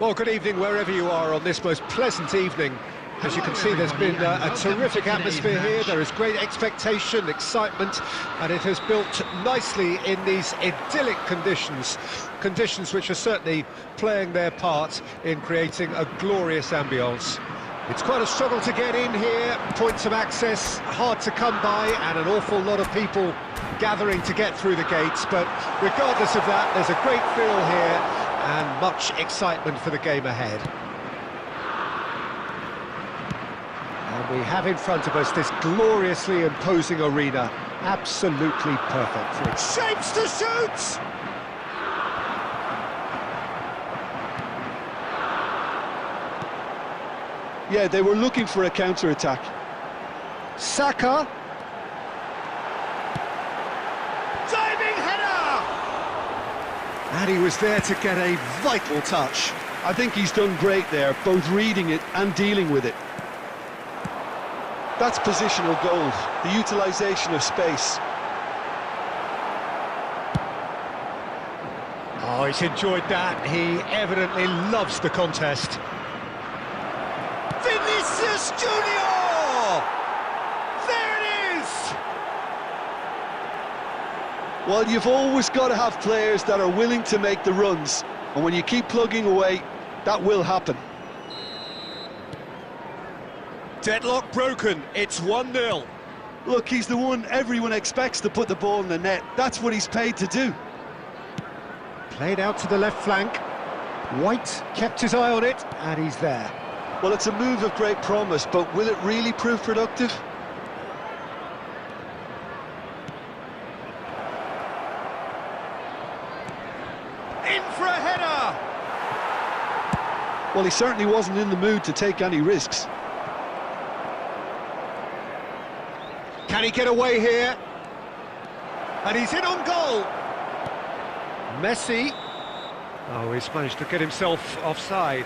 Well, good evening wherever you are on this most pleasant evening. As you can see, there's been a terrific atmosphere here. There is great expectation, excitement, and it has built nicely in these idyllic conditions. Conditions which are certainly playing their part in creating a glorious ambience. It's quite a struggle to get in here, points of access hard to come by, and an awful lot of people gathering to get through the gates. But regardless of that, there's a great feel here and much excitement for the game ahead. And we have in front of us this gloriously imposing arena, absolutely perfect for its shapes to shoot! Yeah, they were looking for a counter-attack. Saka. Diving header! And he was there to get a vital touch. I think he's done great there, both reading it and dealing with it. That's positional goal, the utilisation of space. Oh, he's enjoyed that. He evidently loves the contest. Vinicius Junior! There it is! Well, you've always got to have players that are willing to make the runs, and when you keep plugging away, that will happen. Deadlock broken, it's 1-0. Look, he's the one everyone expects to put the ball in the net. That's what he's paid to do. Played out to the left flank. White kept his eye on it, and he's there. Well, it's a move of great promise, but will it really prove productive? In for a header! Well, he certainly wasn't in the mood to take any risks. Can he get away here? And he's in on goal! Messi. Oh, he's managed to get himself offside.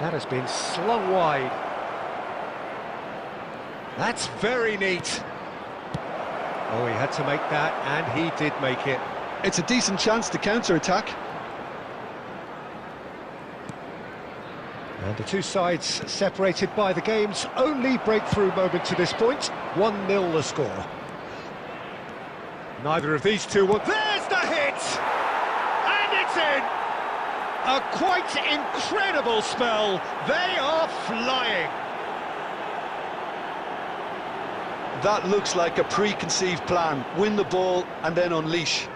That has been slung wide. That's very neat. Oh, he had to make that, and he did make it. It's a decent chance to counter-attack. And the two sides separated by the game's only breakthrough moment to this point. 1-0 the score. Neither of these two will... There's the hit! And it's in! A quite incredible spell. They are flying. That looks like a preconceived plan. Win the ball and then unleash.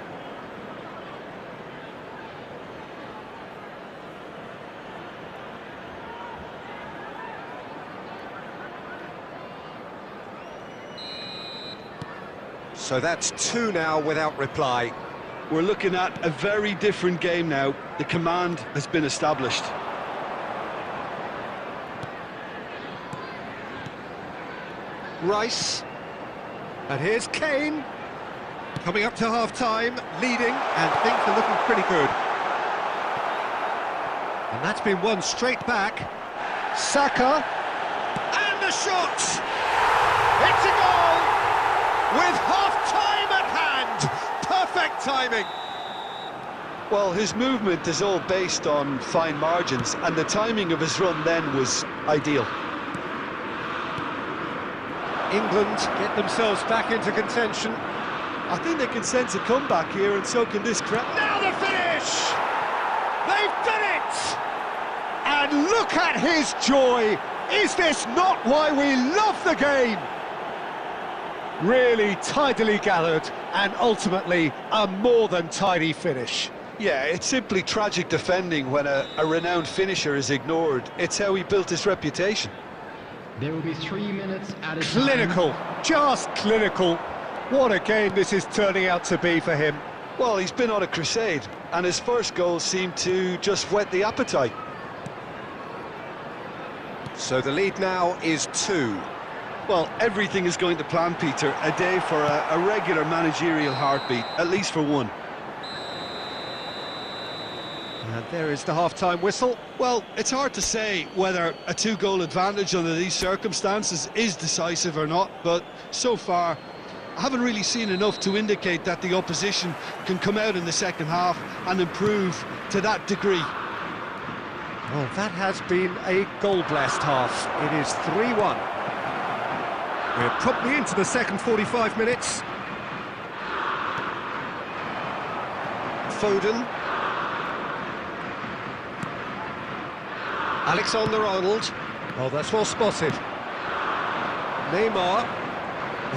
So that's 2 now without reply. We're looking at a very different game now. The command has been established. Rice. And here's Kane. Coming up to half-time, leading, and things are looking pretty good. And that's been won straight back. Saka. And the shot! It's a goal! With half-time at hand! Perfect timing! Well, his movement is all based on fine margins, and the timing of his run then was ideal. England get themselves back into contention. I think they can sense a comeback here, and so can this crowd. Now the finish! They've done it! And look at his joy! Is this not why we love the game? Really tidily gathered, and ultimately a more than tidy finish. Yeah, it's simply tragic defending when a renowned finisher is ignored. It's how he built his reputation. There will be 3 minutes at a time. Clinical, just clinical. What a game this is turning out to be for him. Well, he's been on a crusade, and his first goal seemed to just whet the appetite. So the lead now is 2. Well, everything is going to plan, Peter. A day for a regular managerial heartbeat, at least for one. And there is the half-time whistle. Well, it's hard to say whether a 2-goal advantage under these circumstances is decisive or not, but so far, I haven't really seen enough to indicate that the opposition can come out in the second half and improve to that degree. Well, that has been a goal-blessed half. It is 3-1. We're probably into the second 45 minutes. Foden. Alexander-Arnold. Oh, that's well spotted. Neymar.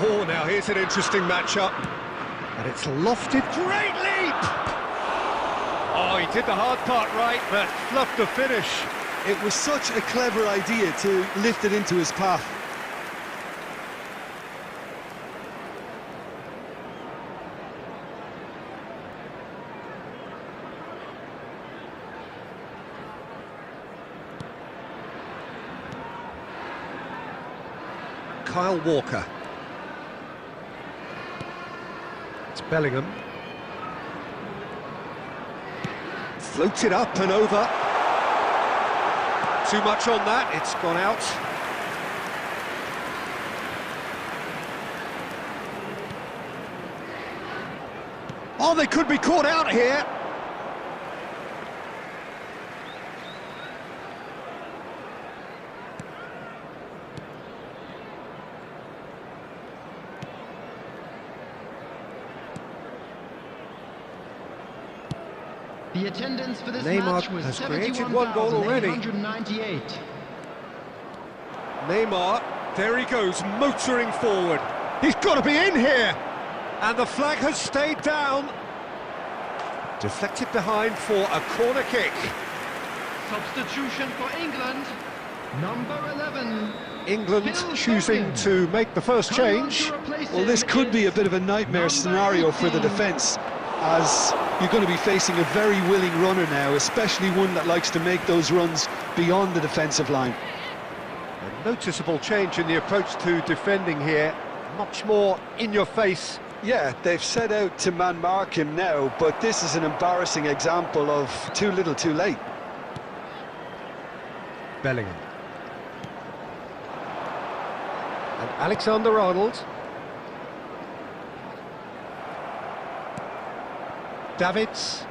Oh, now here's an interesting matchup. And it's lofted. Great leap! Oh, he did the hard part right, but fluffed the finish. It was such a clever idea to lift it into his path. Kyle Walker. It's Bellingham. Floated up and over. Too much on that, it's gone out. Oh, they could be caught out here. The attendance for this Neymar match was has created one goal already. 71,898. Neymar, there he goes, motoring forward. He's got to be in here! And the flag has stayed down. Deflected behind for a corner kick. Substitution for England. Number 11. England Phil choosing Foden. to make the first Coming on change. to replace Well, this him could be a is bit of a nightmare number scenario for the 18. defence, as you're going to be facing a very willing runner now, especially one that likes to make those runs beyond the defensive line. A noticeable change in the approach to defending here. Much more in your face. Yeah, they've set out to man-mark him now, but this is an embarrassing example of too little too late. Bellingham. And Alexander-Arnold. Davids.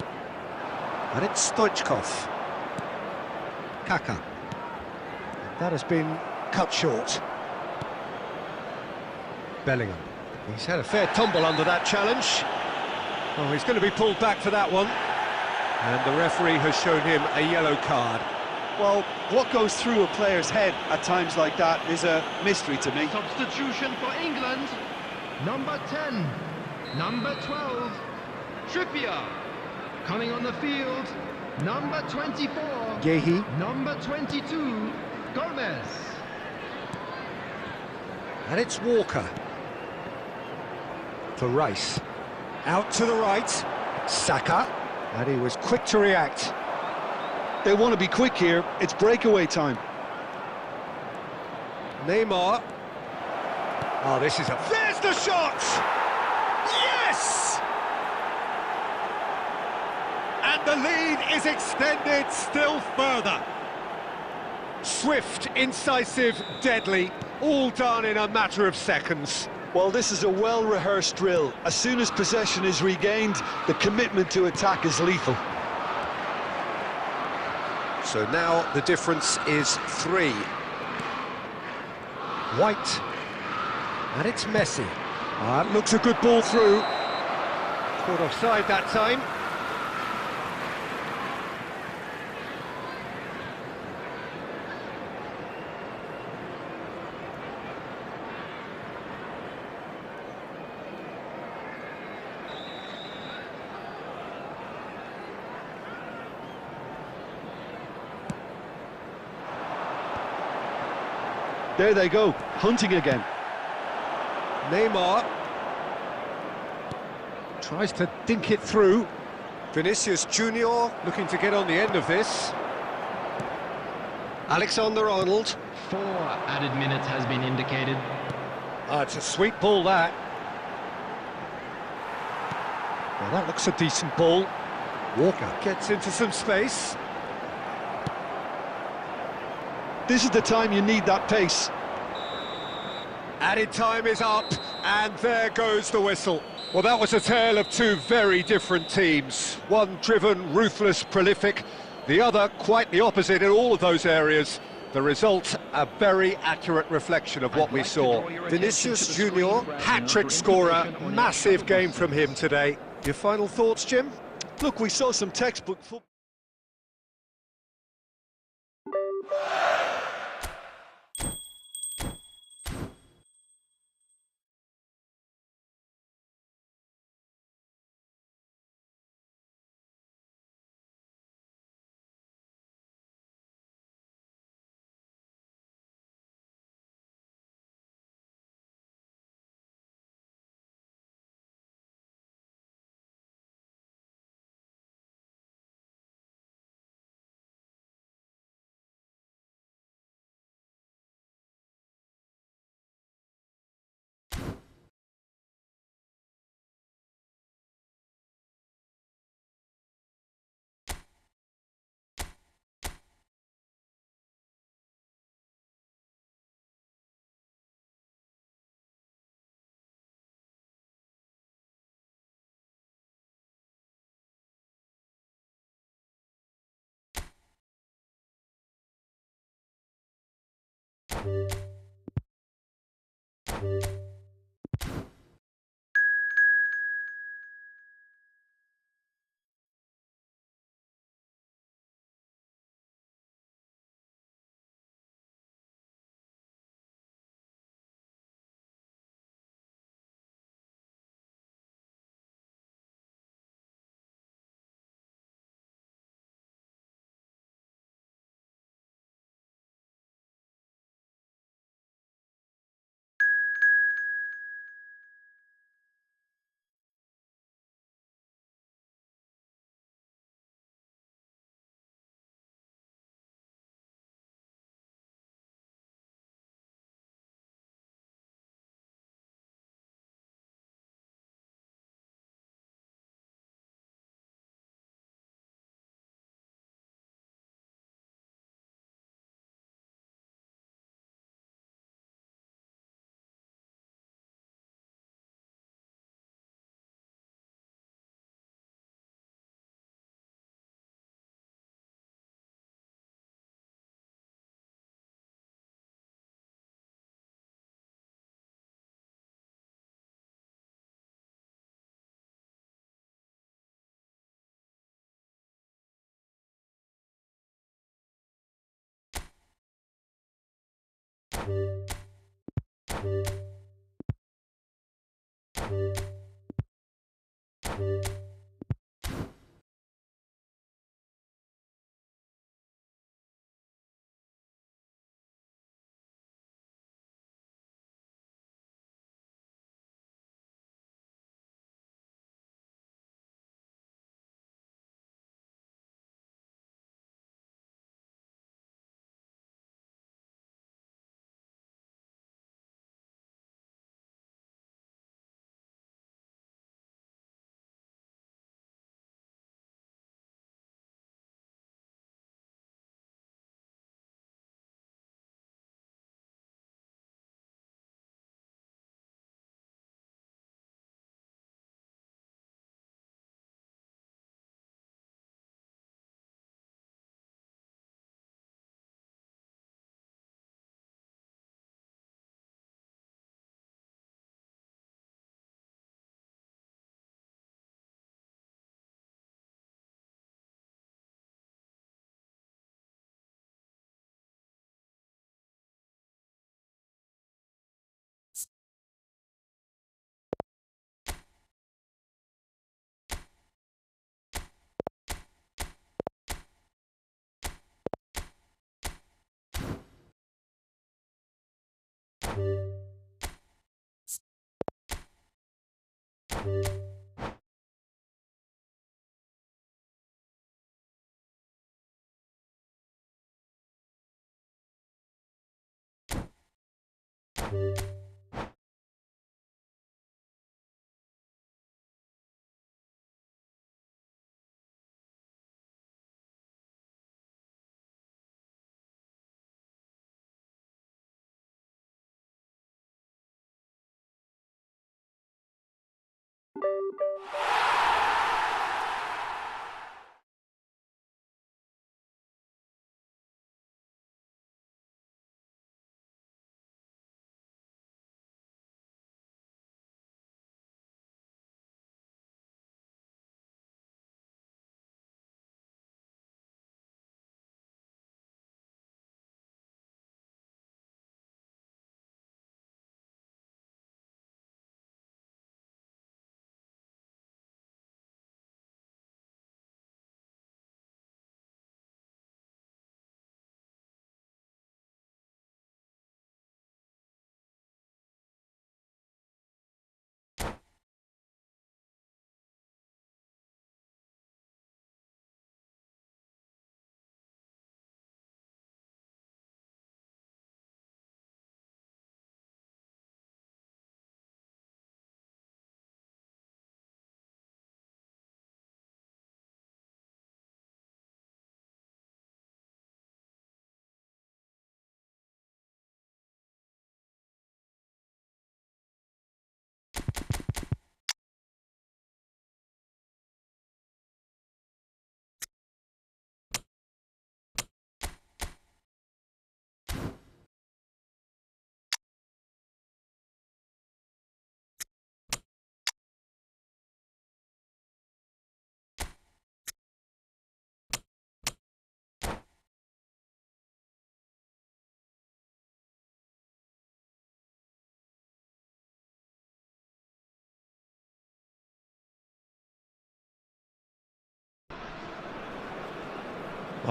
And it's Stoichkov. Kaka. That has been cut short. Bellingham. He's had a fair tumble under that challenge. Oh, he's going to be pulled back for that one. And the referee has shown him a yellow card. Well, what goes through a player's head at times like that is a mystery to me. Substitution for England. Number 10. Number 12. Trippier. Coming on the field. Number 24. Yehi. Number 22. Gomez. And it's Walker. For Rice. Out to the right. Saka. And he was quick to react. They want to be quick here. It's breakaway time. Neymar. Oh, this is a... There's the shot! Yes! And the lead is extended still further. Swift, incisive, deadly, all done in a matter of seconds. Well, this is a well-rehearsed drill. As soon as possession is regained, the commitment to attack is lethal. So now the difference is 3. White. And it's Messi. That looks a good ball through. Caught offside that time. There they go, hunting again. Neymar tries to dink it through. Vinicius Junior looking to get on the end of this. Alexander-Arnold. 4 added minutes has been indicated. It's a sweet ball, that. Well, that looks a decent ball. Walker gets into some space. This is the time you need that pace. Added time is up, and there goes the whistle. Well, that was a tale of two very different teams. One driven, ruthless, prolific. The other quite the opposite in all of those areas. The result, a very accurate reflection of what we saw. Vinicius Junior, hat-trick scorer, massive game from him today. Your final thoughts, Jim? Look, we saw some textbook football.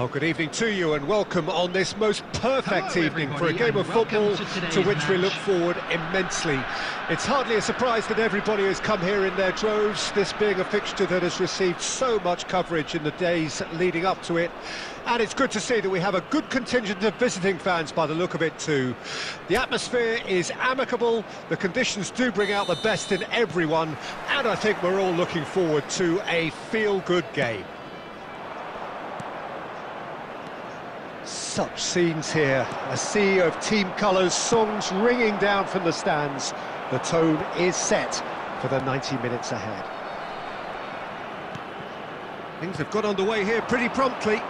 Oh, good evening to you and welcome on this most perfect evening for a game of football to which we look forward immensely. It's hardly a surprise that everybody has come here in their droves, this being a fixture that has received so much coverage in the days leading up to it. And it's good to see that we have a good contingent of visiting fans by the look of it too. The atmosphere is amicable, the conditions do bring out the best in everyone, and I think we're all looking forward to a feel-good game. Such scenes here, a sea of team colours, songs ringing down from the stands. The tone is set for the 90 minutes ahead. Things have got underway here pretty promptly.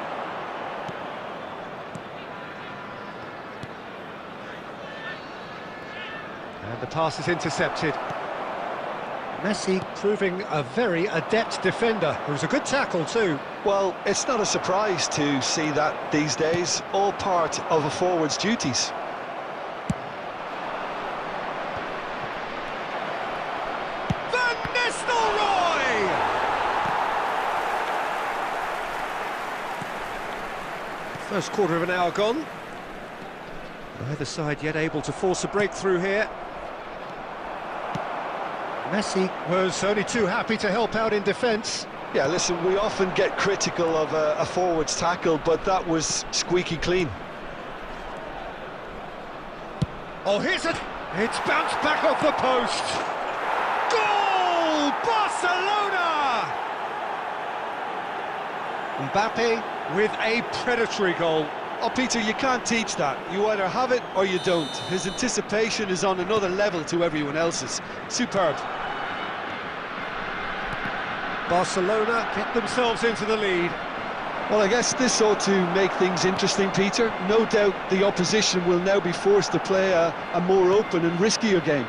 And the pass is intercepted. Messi proving a very adept defender. It was a good tackle too. Well, it's not a surprise to see that these days, all part of a forward's duties. Van Nistelrooy! First quarter of an hour gone. Neither side yet able to force a breakthrough here. Messi was only too happy to help out in defence. Yeah, listen, we often get critical of a forward's tackle, but that was squeaky clean. Oh, here's a... It's bounced back off the post. Goal! Barcelona! Mbappe with a predatory goal. Oh, Peter, you can't teach that. You either have it or you don't. His anticipation is on another level to everyone else's. Superb. Barcelona get themselves into the lead. Well, I guess this ought to make things interesting, Peter. No doubt the opposition will now be forced to play a more open and riskier game.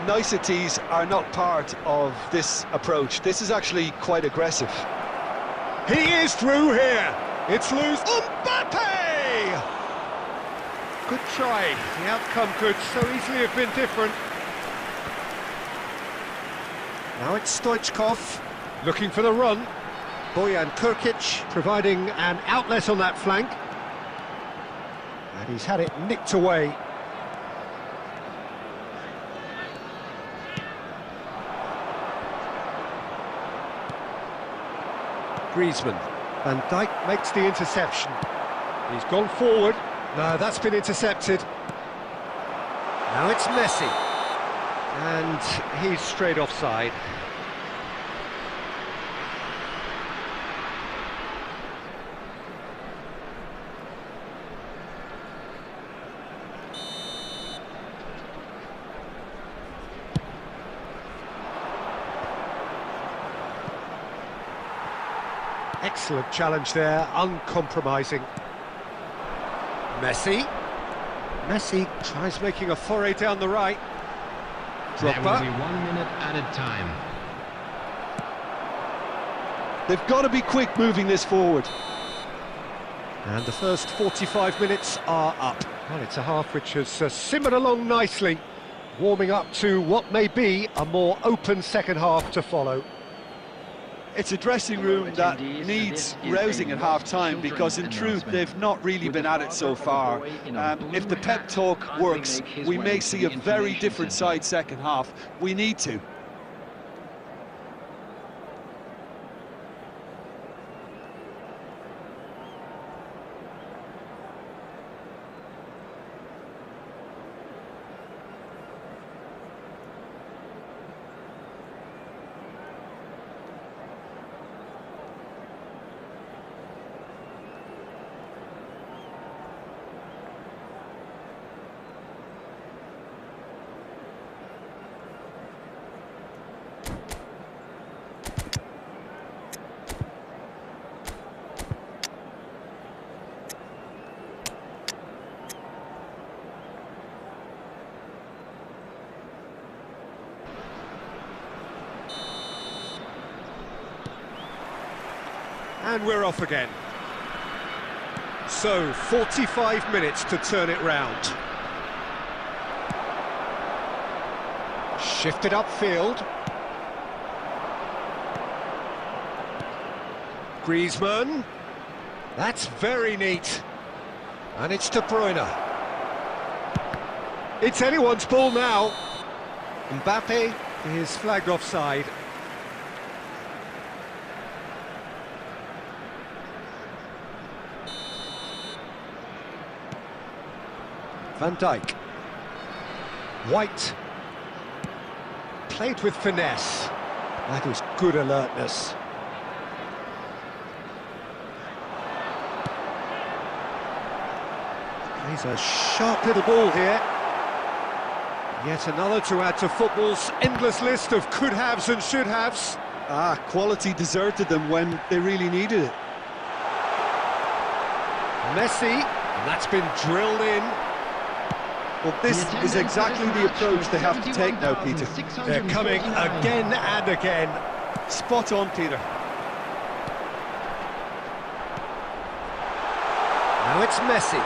Niceties are not part of this approach. This is actually quite aggressive. He is through here. It's loose. Mbappe! Good try. The outcome could so easily have been different. Now it's Stoichkov looking for the run. Bojan Krkić providing an outlet on that flank. And he's had it nicked away. Griezmann. Van Dijk makes the interception. He's gone forward. No, that's been intercepted. Now it's Messi. And he's straight offside. Excellent challenge there, uncompromising. Messi. Messi tries making a foray down the right. There will Drogba. be 1 minute added time. They've got to be quick moving this forward. And the first 45 minutes are up. Well, it's a half which has simmered along nicely, warming up to what may be a more open second half to follow. It's a dressing room that needs rousing at half-time because, in truth, they've not really been at it so far. If the pep talk works, we may see a very different side second half. We need to. And we're off again. So, 45 minutes to turn it round. Shifted upfield. Griezmann. That's very neat. And it's De Bruyne. It's anyone's ball now. Mbappe is flagged offside. Van Dijk. White. Played with finesse. That was good alertness. Plays a sharp little ball here. Yet another to add to football's endless list of could-haves and should-haves. Quality deserted them when they really needed it. Messi, and that's been drilled in. Well, this is exactly the approach they have to take now, Peter. They're coming again and again. Spot on, Peter. Now it's Messi.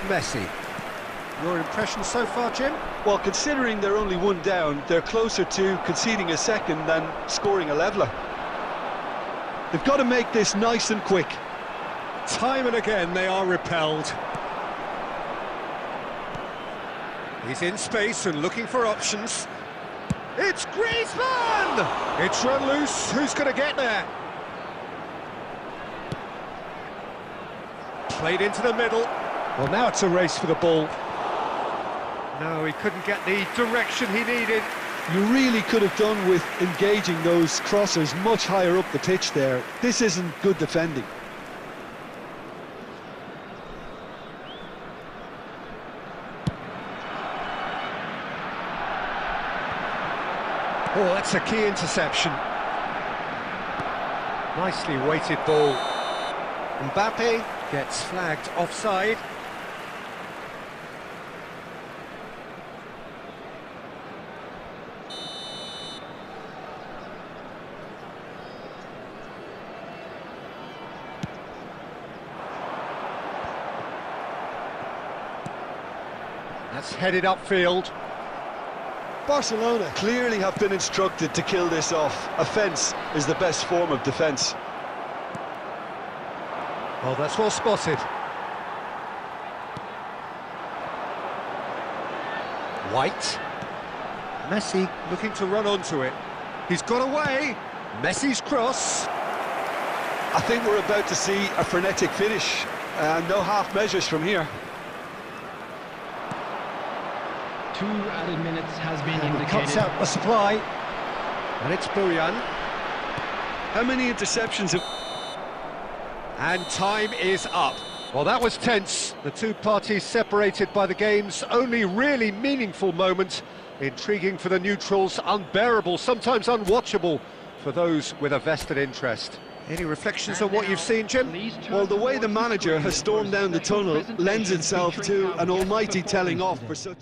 Messi. Your impression so far, Jim? Well, considering they're only one down, they're closer to conceding a second than scoring a leveller. They've got to make this nice and quick. Time and again they are repelled. He's in space and looking for options. It's Griezmann! It's run loose. Who's going to get there? Played into the middle. Well, now it's a race for the ball. No, he couldn't get the direction he needed. You really could have done with engaging those crossers much higher up the pitch there. This isn't good defending. Oh, that's a key interception. Nicely weighted ball. Mbappe gets flagged offside. That's headed upfield. Barcelona clearly have been instructed to kill this off. Offence is the best form of defence. Well, that's well spotted. White. Messi looking to run onto it. He's got away. Messi's cross. I think we're about to see a frenetic finish. No half measures from here. 2 added minutes has been And indicated. cuts out the supply. And it's Bojan. How many interceptions have... And time is up. Well, that was tense. The two parties separated by the game's only really meaningful moment. Intriguing for the neutrals, unbearable, sometimes unwatchable for those with a vested interest. Any reflections on what you've seen, Jim? Well, the way the manager has stormed down the tunnel lends itself to an almighty telling off for such...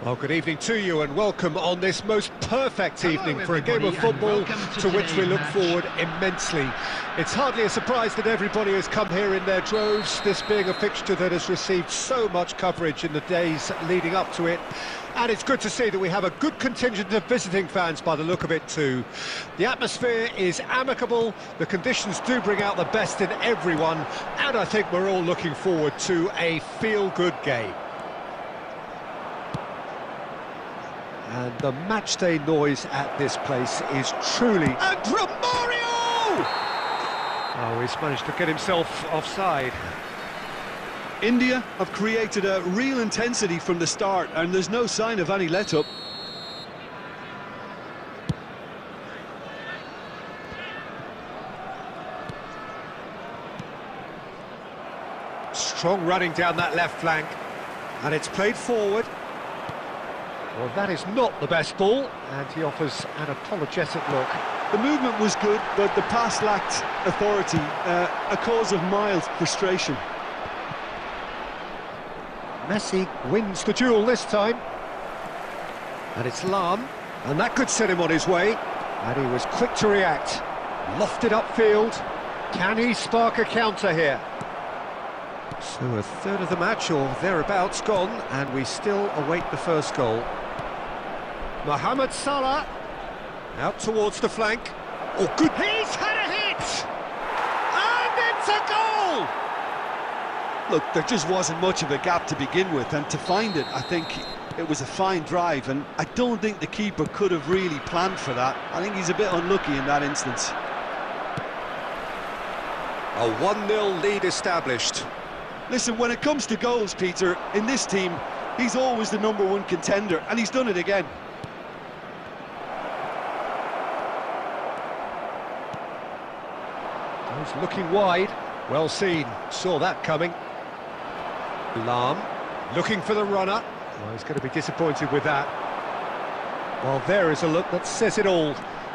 Well, good evening to you and welcome on this most perfect evening for a game of football to which we look forward immensely. It's hardly a surprise that everybody has come here in their droves, this being a fixture that has received so much coverage in the days leading up to it. And it's good to see that we have a good contingent of visiting fans by the look of it too. The atmosphere is amicable, the conditions do bring out the best in everyone, and I think we're all looking forward to a feel-good game. And the matchday noise at this place is truly... And Romario! Oh, he's managed to get himself offside. India have created a real intensity from the start, and there's no sign of any let-up. Strong running down that left flank. And it's played forward. Well, that is not the best ball, and he offers an apologetic look. The movement was good, but the pass lacked authority, a cause of mild frustration. Messi wins the duel this time. And it's Lam, and that could set him on his way. And he was quick to react. Lofted upfield. Can he spark a counter here? So a third of the match, or thereabouts, gone, and we still await the first goal. Mohamed Salah, out towards the flank. Oh, good! He's had a hit! And it's a goal! Look, there just wasn't much of a gap to begin with, and to find it, I think it was a fine drive, and I don't think the keeper could have really planned for that. I think he's a bit unlucky in that instance. A 1-0 lead established. Listen, when it comes to goals, Peter, in this team, he's always the #1 contender, and he's done it again. He's looking wide. Well seen. Saw that coming. Lam looking for the runner. Well, he's going to be disappointed with that. Well, there is a look that says it all.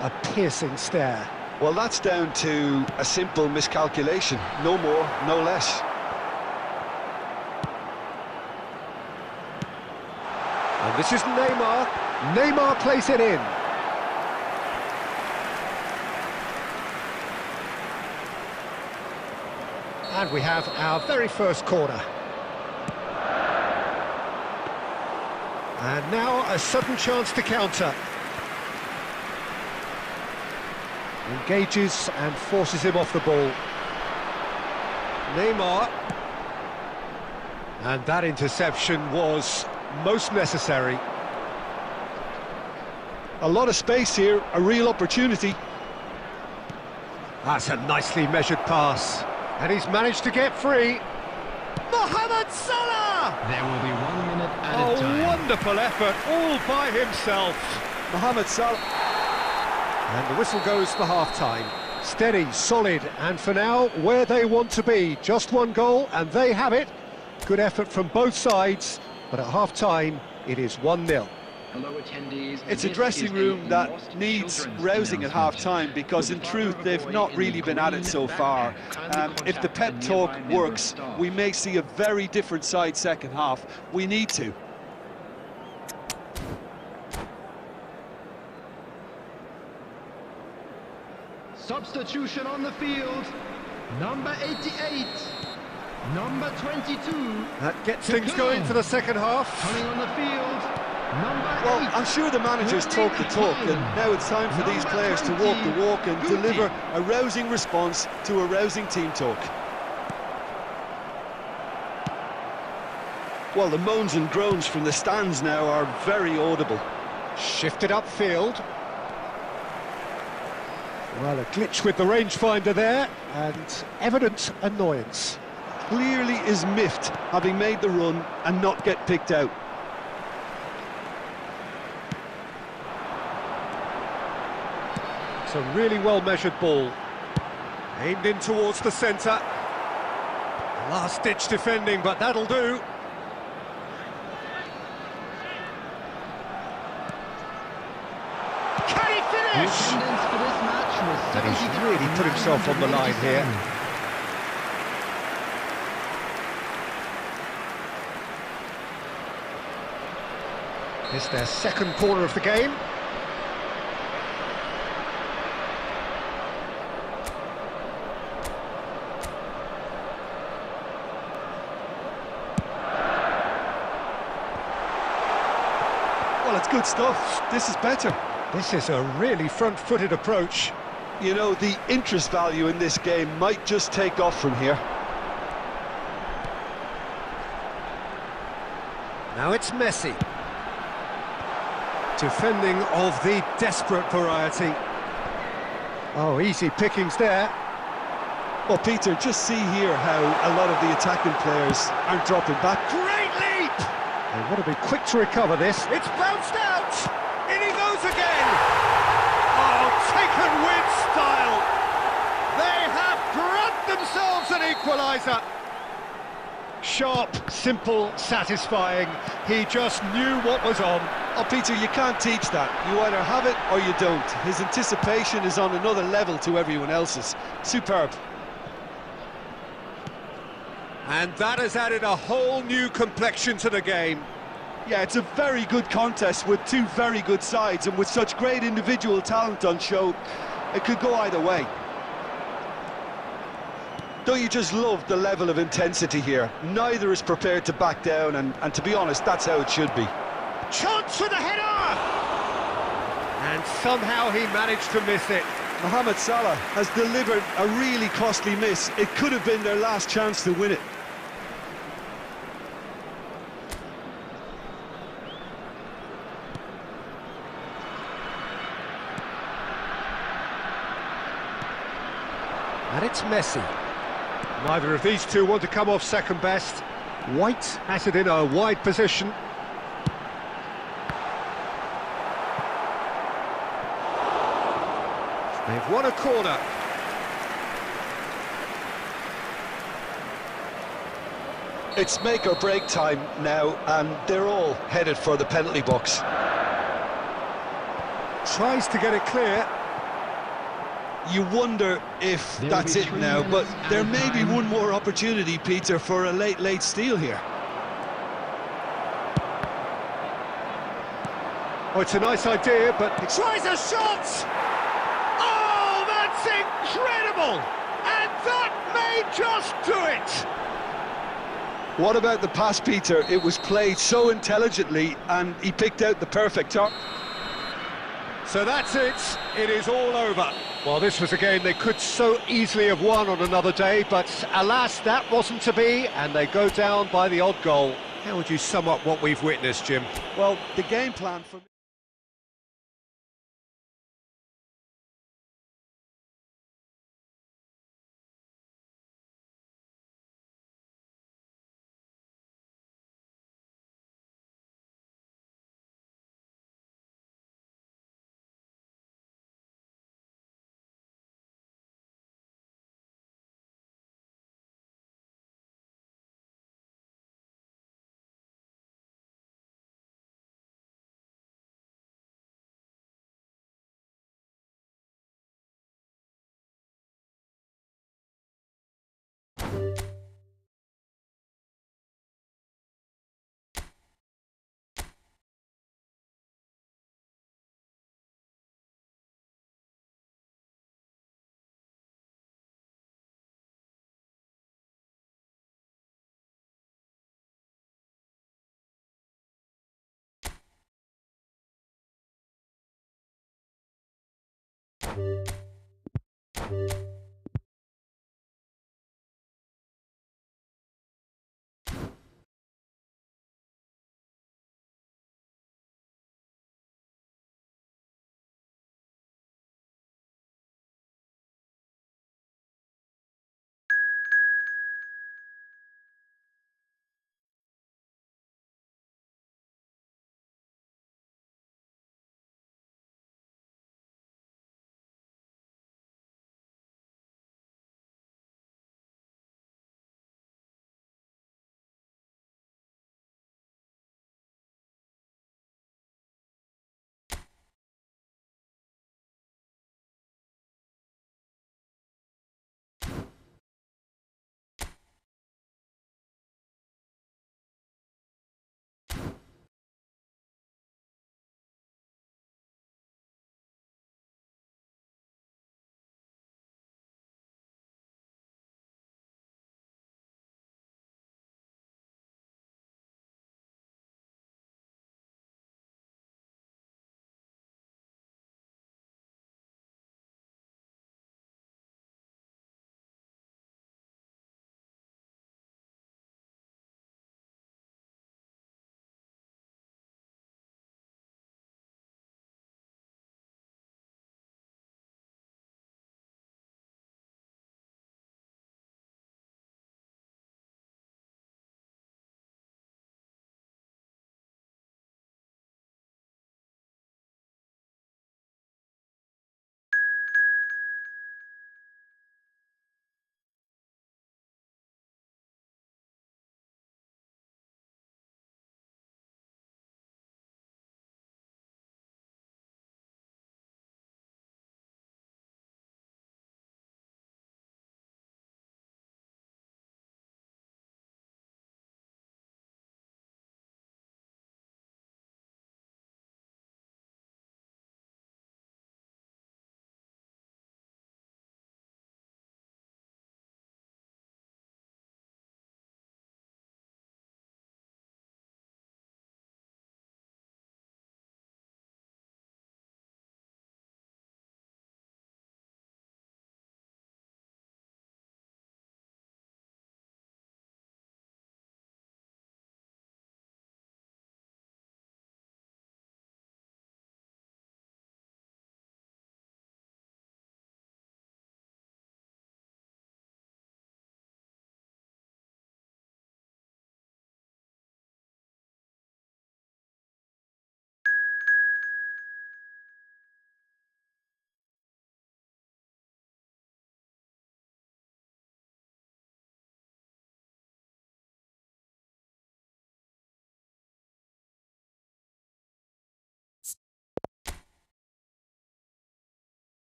A piercing stare. Well, that's down to a simple miscalculation. No more, no less. And this is Neymar. Neymar plays it in. And we have our very first corner. And now a sudden chance to counter. Engages and forces him off the ball. Neymar. And that interception was most necessary. A lot of space here, a real opportunity. That's a nicely measured pass. And he's managed to get free. Mohamed Salah! There will be 1 minute added time. A wonderful effort, all by himself. Mohamed Salah. And the whistle goes for half-time. Steady, solid, and for now, where they want to be. Just one goal, and they have it. Good effort from both sides, but at half-time, it is 1-0. Hello attendees. It's a dressing room that needs rousing at half-time, because in truth they've not really been at it so far. If the pep talk works, we may see a very different side second half. We need to. Substitution on the field. Number 88. Number 22. That gets things going for the second half. Coming on the field. Number Well, 8. I'm sure the managers talk the talk, and now it's time for these players to walk the walk and deliver a rousing response to a rousing team talk. Well, the moans and groans from the stands now are very audible. Shifted upfield. Well, a glitch with the rangefinder there, and evident annoyance. Clearly is miffed, having made the run and not get picked out. It's a really well-measured ball. Aimed in towards the centre. Last-ditch defending, but that'll do. Can he finish? Attendance for this match was And he's really put himself on the line here. It's their second corner of the game. Well, it's good stuff. This is better. This is a really front-footed approach. You know, the interest value in this game might just take off from here. Now it's Messi. Defending of the desperate variety. Oh, easy pickings there. Well, Peter, just see here how a lot of the attacking players aren't dropping back. Great leap! They want to be quick to recover this. It's bounced out! In he goes again! Oh, taken with style! They have grabbed themselves an equaliser! Sharp, simple, satisfying. He just knew what was on. Oh, Peter, you can't teach that. You either have it or you don't. His anticipation is on another level to everyone else's. Superb. And that has added a whole new complexion to the game. Yeah, it's a very good contest with two very good sides, and with such great individual talent on show, it could go either way. Don't you just love the level of intensity here? Neither is prepared to back down, and to be honest, that's how it should be. Chance for the header! And somehow he managed to miss it. Mohamed Salah has delivered a really costly miss. It could have been their last chance to win it. And it's Messi. Neither of these two want to come off second best. White has it in a wide position. They've won a corner. It's make or break time now, and they're all headed for the penalty box. Tries to get it clear. You wonder if that's it now, but there may be one more opportunity, Peter, for a late steal here. Oh, it's a nice idea, but he tries a shot! Oh, that's incredible! And that may just do it! What about the pass, Peter? It was played so intelligently, and he picked out the perfect target. So that's it. It is all over. Well, this was a game they could so easily have won on another day, but alas, that wasn't to be, and they go down by the odd goal. How would you sum up what we've witnessed, Jim? Well, the game plan for me...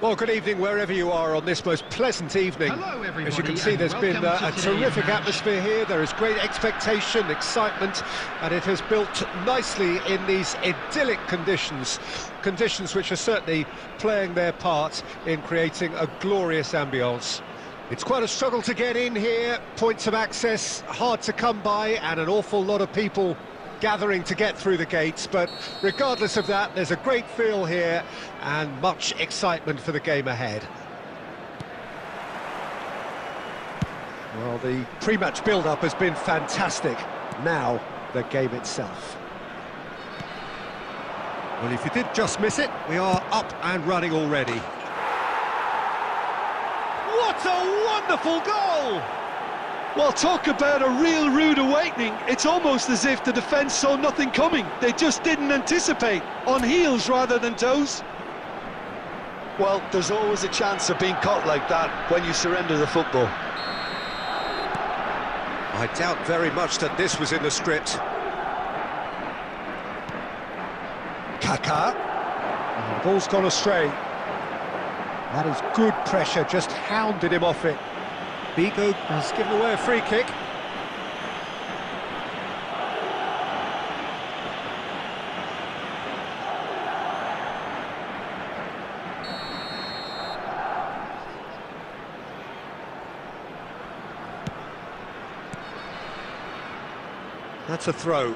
Well, good evening wherever you are on this most pleasant evening. Hello, everybody, as you can see, there's been a terrific atmosphere here. There is great expectation, excitement, and it has built nicely in these idyllic conditions. Conditions which are certainly playing their part in creating a glorious ambience. It's quite a struggle to get in here, points of access hard to come by, and an awful lot of people gathering to get through the gates, but regardless of that, there's a great feel here and much excitement for the game ahead. Well, the pre-match build-up has been fantastic. Now, the game itself. Well, if you did just miss it, we are up and running already. What a wonderful goal! Well, talk about a real rude awakening. It's almost as if the defence saw nothing coming. They just didn't anticipate, on heels rather than toes. Well, there's always a chance of being caught like that when you surrender the football. I doubt very much that this was in the script. Kaká. The ball's gone astray. That is good pressure, just hounded him off it. Figo has given away a free kick. That's a throw.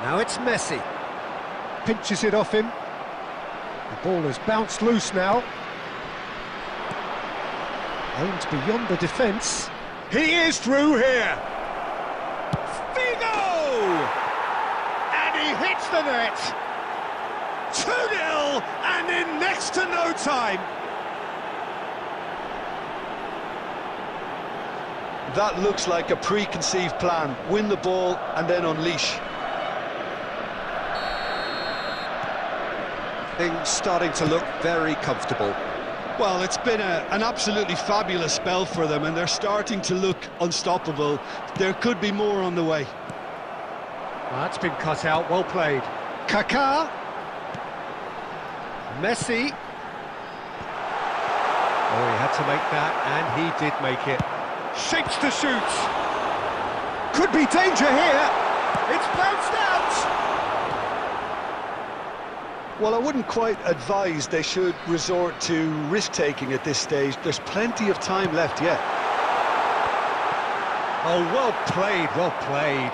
Now it's Messi. Pinches it off him. The ball has bounced loose now. Aimed beyond the defence. He is through here. Figo! And he hits the net. 2-0 and in next to no time. That looks like a preconceived plan. Win the ball and then unleash. Things starting to look very comfortable. Well, it's been an absolutely fabulous spell for them, and they're starting to look unstoppable. There could be more on the way. Well, that's been cut out, well played. Kaká. Messi. Oh, he had to make that, and he did make it. Shapes to shoot. Could be danger here. It's bounced out. Well, I wouldn't quite advise they should resort to risk-taking at this stage. There's plenty of time left yet. Oh, well played, well played.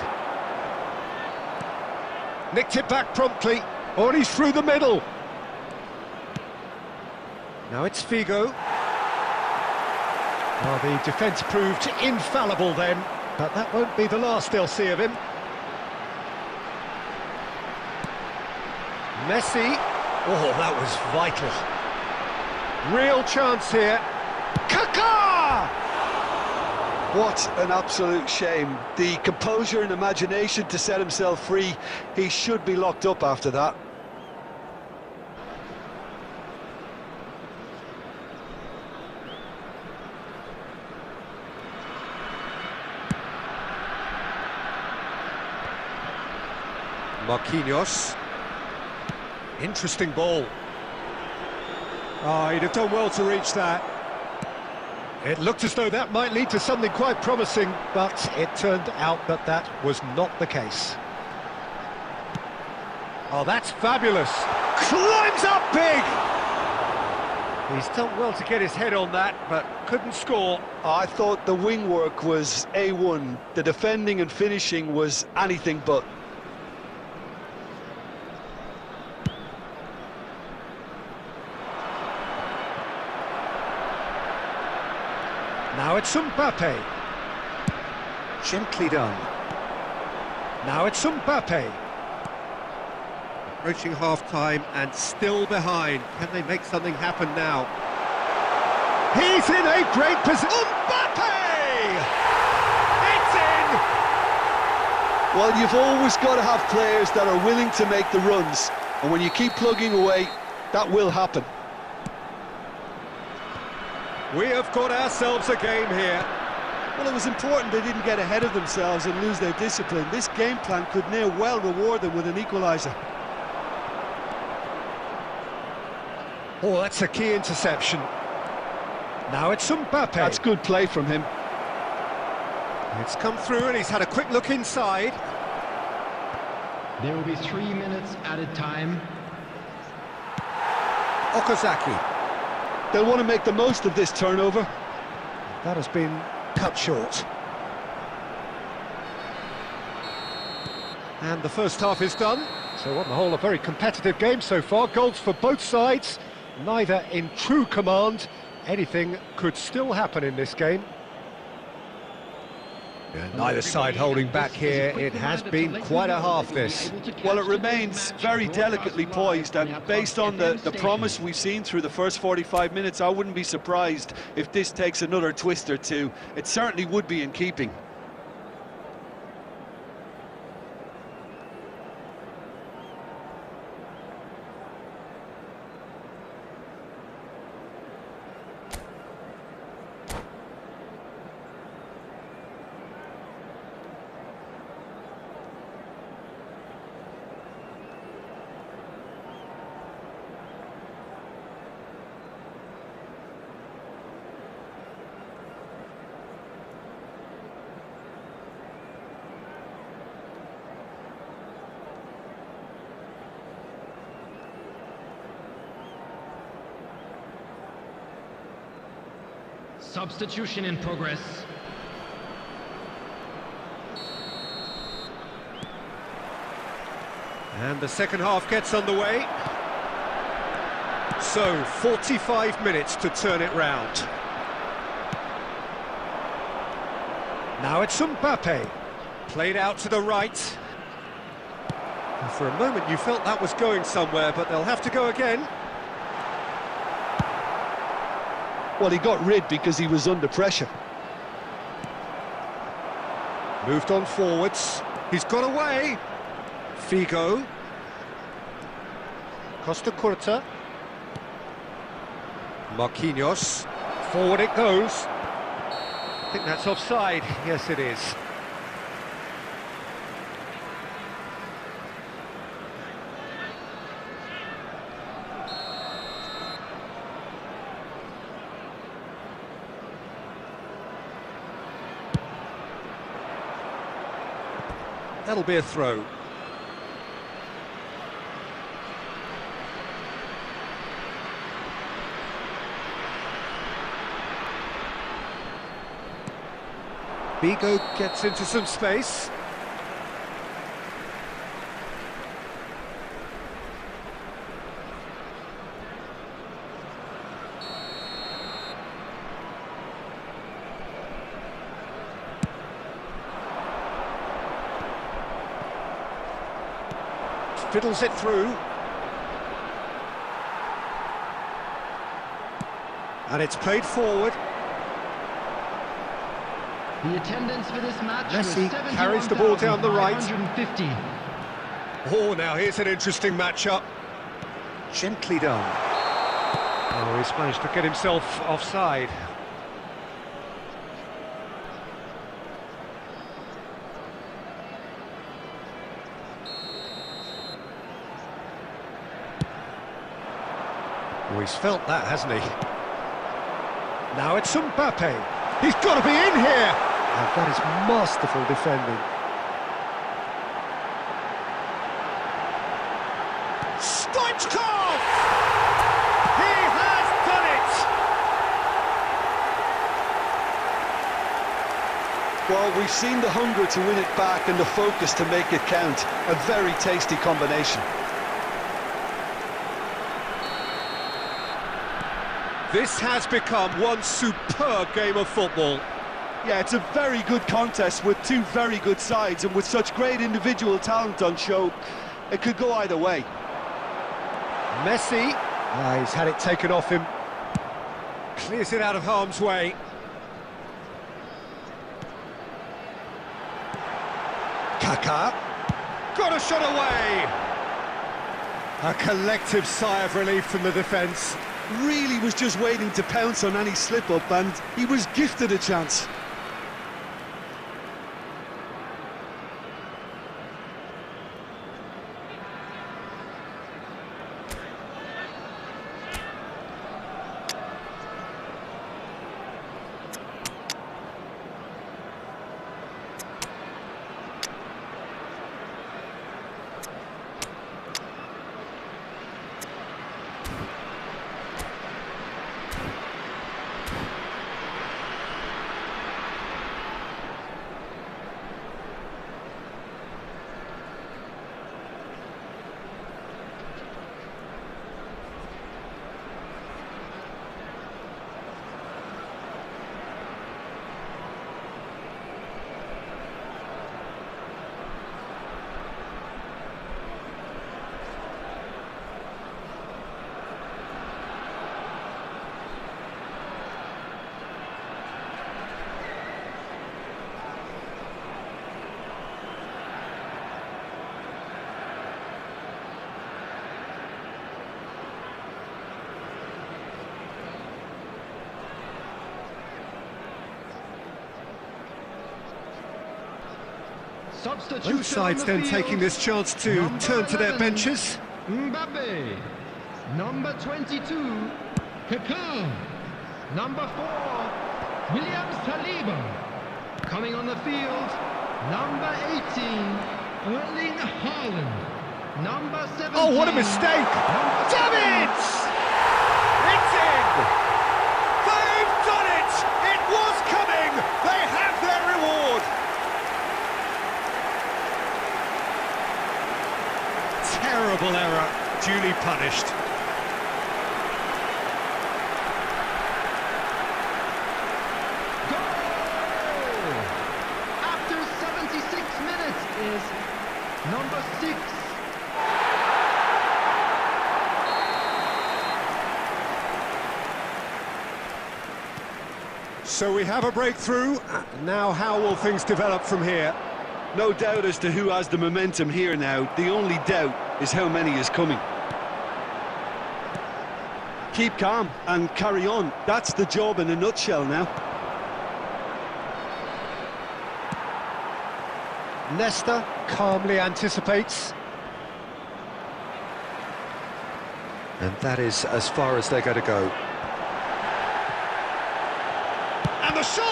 Nicked it back promptly. Oh, and he's through the middle. Now it's Figo. Well, the defence proved infallible then, but that won't be the last they'll see of him. Messi. Oh, that was vital. Real chance here. Kaká! What an absolute shame. The composure and imagination to set himself free. He should be locked up after that. Marquinhos. Interesting ball. Oh, he'd have done well to reach that. It looked as though that might lead to something quite promising, but it turned out that that was not the case. Oh, that's fabulous. Climbs up big! He's done well to get his head on that, but couldn't score. I thought the wing work was A1. The defending and finishing was anything but. Now it's Mbappe. Gently done. Now it's Mbappe. Approaching half-time and still behind. Can they make something happen now? He's in a great position. Mbappe! It's in! Well, you've always got to have players that are willing to make the runs. And when you keep plugging away, that will happen. We have got ourselves a game here. Well, it was important they didn't get ahead of themselves and lose their discipline. This game plan could now well reward them with an equaliser. Oh, that's a key interception. Now it's Mbappe. That's good play from him. It's come through and he's had a quick look inside. There will be 3 minutes added time. Okazaki. They'll want to make the most of this turnover. That has been cut short. And the first half is done. So on the whole, a very competitive game so far. Goals for both sides, neither in true command. Anything could still happen in this game. Yeah, neither side holding back here. It has been quite a half, this. Well, it remains very delicately poised, and based on the promise we've seen through the first 45 minutes, I wouldn't be surprised if this takes another twist or two. It certainly would be in keeping. Substitution in progress. And the second half gets underway. So, 45 minutes to turn it round. Now it's Mbappe. Played out to the right. And for a moment you felt that was going somewhere, but they'll have to go again. Well, he got rid because he was under pressure. Moved on forwards. He's got away. Figo. Costa Curta. Marquinhos. Forward it goes. I think that's offside. Yes, it is. That'll be a throw. Figo gets into some space. Fiddles it through. And it's played forward. The attendance for this match Messi was carries the ball down the right. 71,550. Oh, now here's an interesting matchup. Gently done. Oh, he's managed to get himself offside. Oh, he's felt that, hasn't he? Now it's Mbappe. He's got to be in here! And that is masterful defending. Stoichkov! He has done it! Well, we've seen the hunger to win it back and the focus to make it count. A very tasty combination. This has become one superb game of football. Yeah, it's a very good contest with two very good sides, and with such great individual talent on show, it could go either way. Messi, he's had it taken off him. Clears it out of harm's way. Kaká, got a shot away. A collective sigh of relief from the defence. Really was just waiting to pounce on any slip-up, and he was gifted a chance. Substitution Both sides on the then field. taking this chance to Number turn to their 11, benches. Mbappe. Number 22, Kaká. Number 4, William Saliba. Coming on the field, number 18, Erling Haaland. Number 17. Oh, what a mistake! Davids! It's in! They've done it! It was coming! They have their reward! Terrible error, duly punished. Goal! After 76 minutes is number 6. So we have a breakthrough. Now how will things develop from here? No doubt as to who has the momentum here now. The only doubt is how many is coming. Keep calm and carry on. That's the job in a nutshell now. Nesta calmly anticipates. And that is as far as they're going to go. And the shot!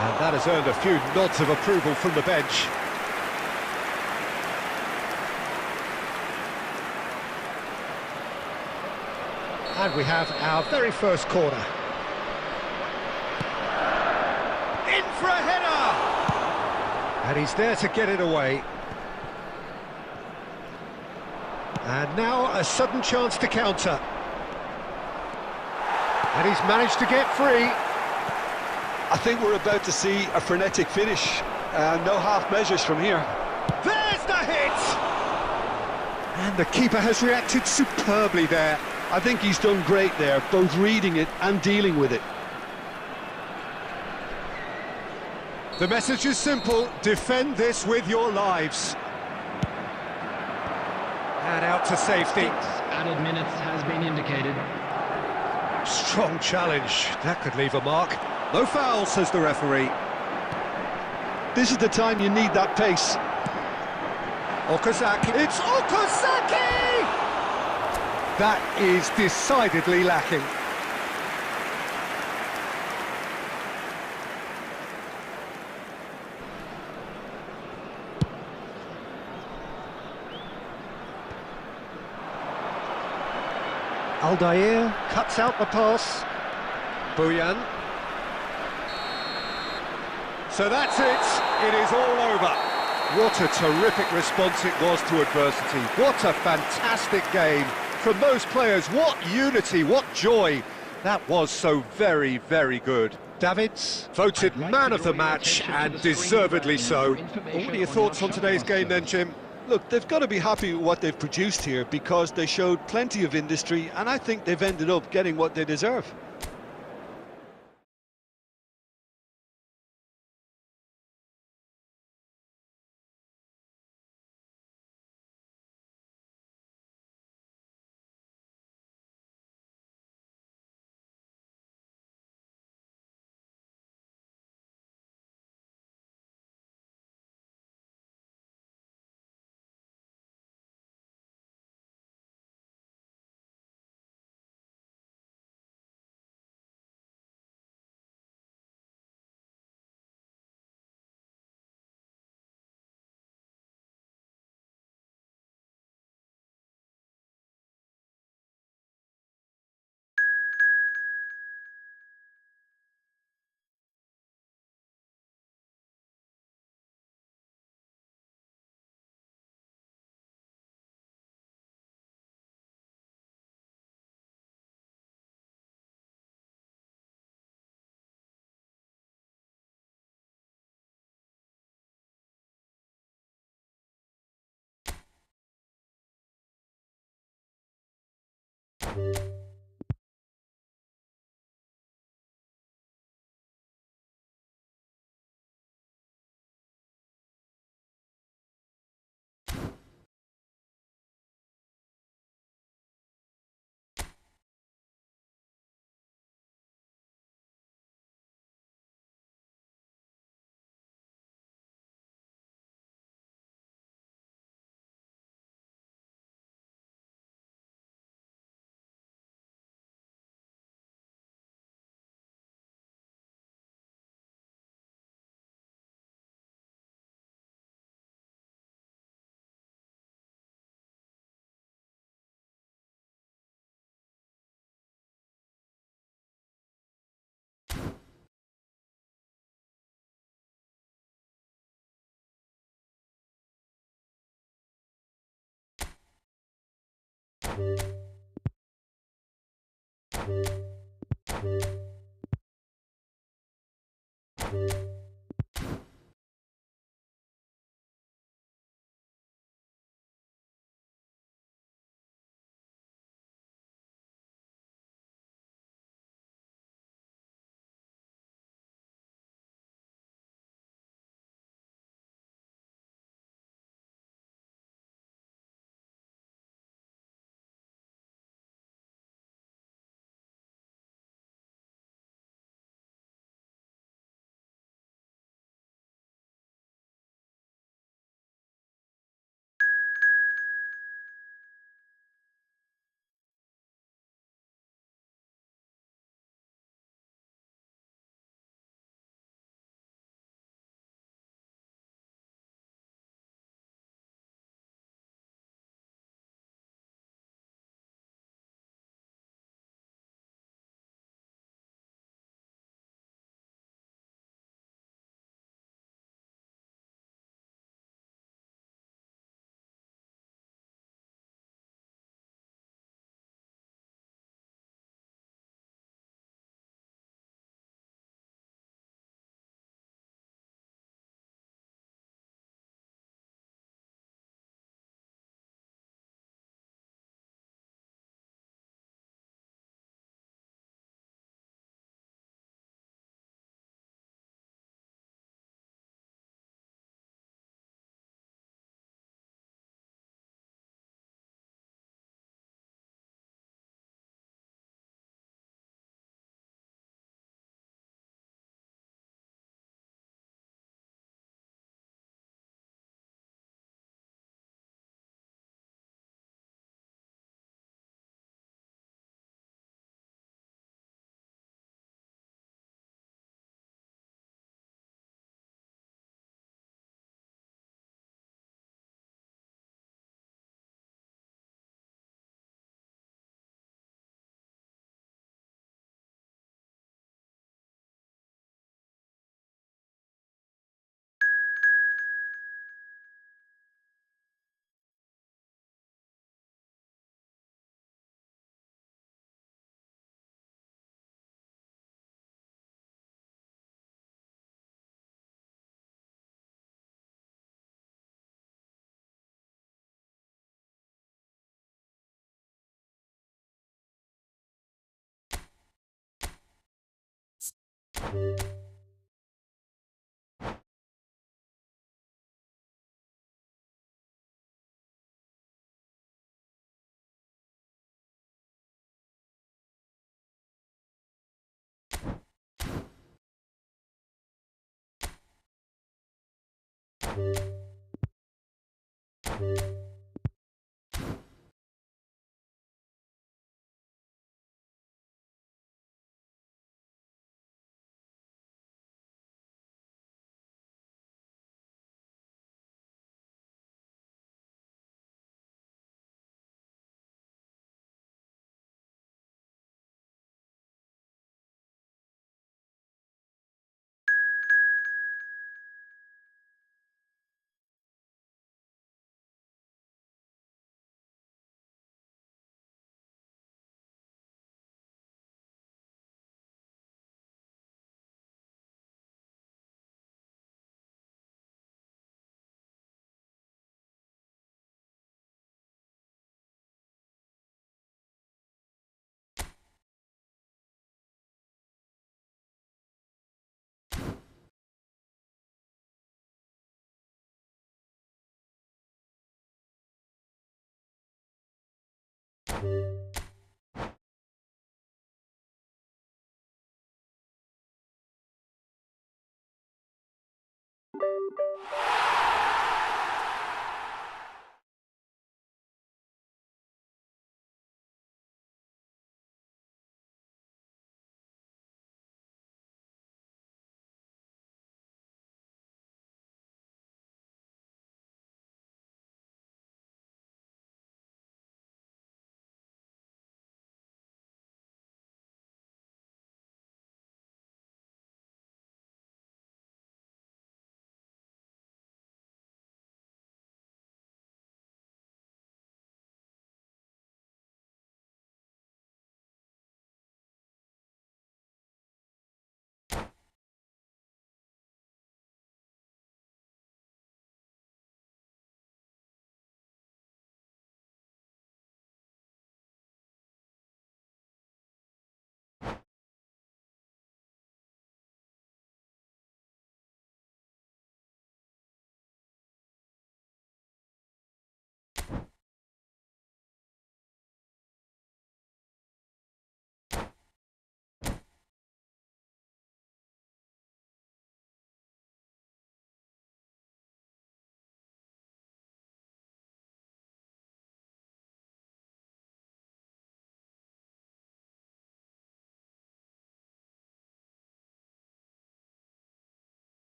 And that has earned a few nods of approval from the bench. And we have our very first corner. In for a header! And he's there to get it away. And now a sudden chance to counter. And he's managed to get free. I think we're about to see a frenetic finish. No half measures from here. There's the hit! And the keeper has reacted superbly there. I think he's done great there, both reading it and dealing with it. The message is simple: defend this with your lives. And out to safety. 6 added minutes has been indicated. Strong challenge. That could leave a mark. No foul, says the referee. This is the time you need that pace. Okazaki. It's Okazaki! That is decidedly lacking. Aldair cuts out the pass. Buyan. So that's it. It is all over. What a terrific response it was to adversity. What a fantastic game from those players. What unity, what joy. That was so very, very good. Davids voted man of the match, and deservedly so. What are your thoughts on today's game then, Jim? Look, they've got to be happy with what they've produced here because they showed plenty of industry and I think they've ended up getting what they deserve.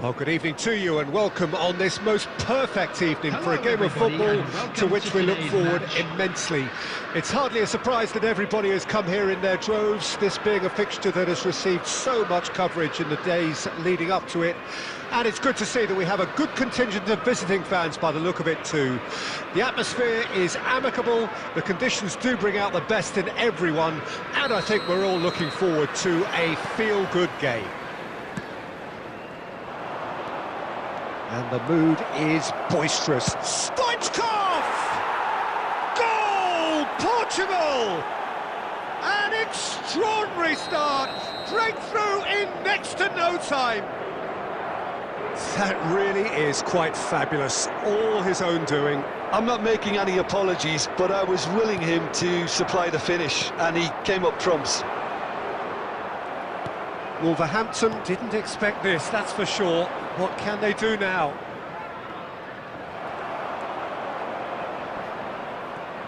Well, good evening to you and welcome on this most perfect evening for a game of football to which we look forward immensely. It's hardly a surprise that everybody has come here in their droves, this being a fixture that has received so much coverage in the days leading up to it. And it's good to see that we have a good contingent of visiting fans by the look of it too. The atmosphere is amicable, the conditions do bring out the best in everyone, and I think we're all looking forward to a feel-good game. And the mood is boisterous. Stoichkov! Goal! Portugal! An extraordinary start! Breakthrough in next to no time! That really is quite fabulous. All his own doing. I'm not making any apologies, but I was willing him to supply the finish, and he came up trumps. Wolverhampton didn't expect this, that's for sure. What can they do now?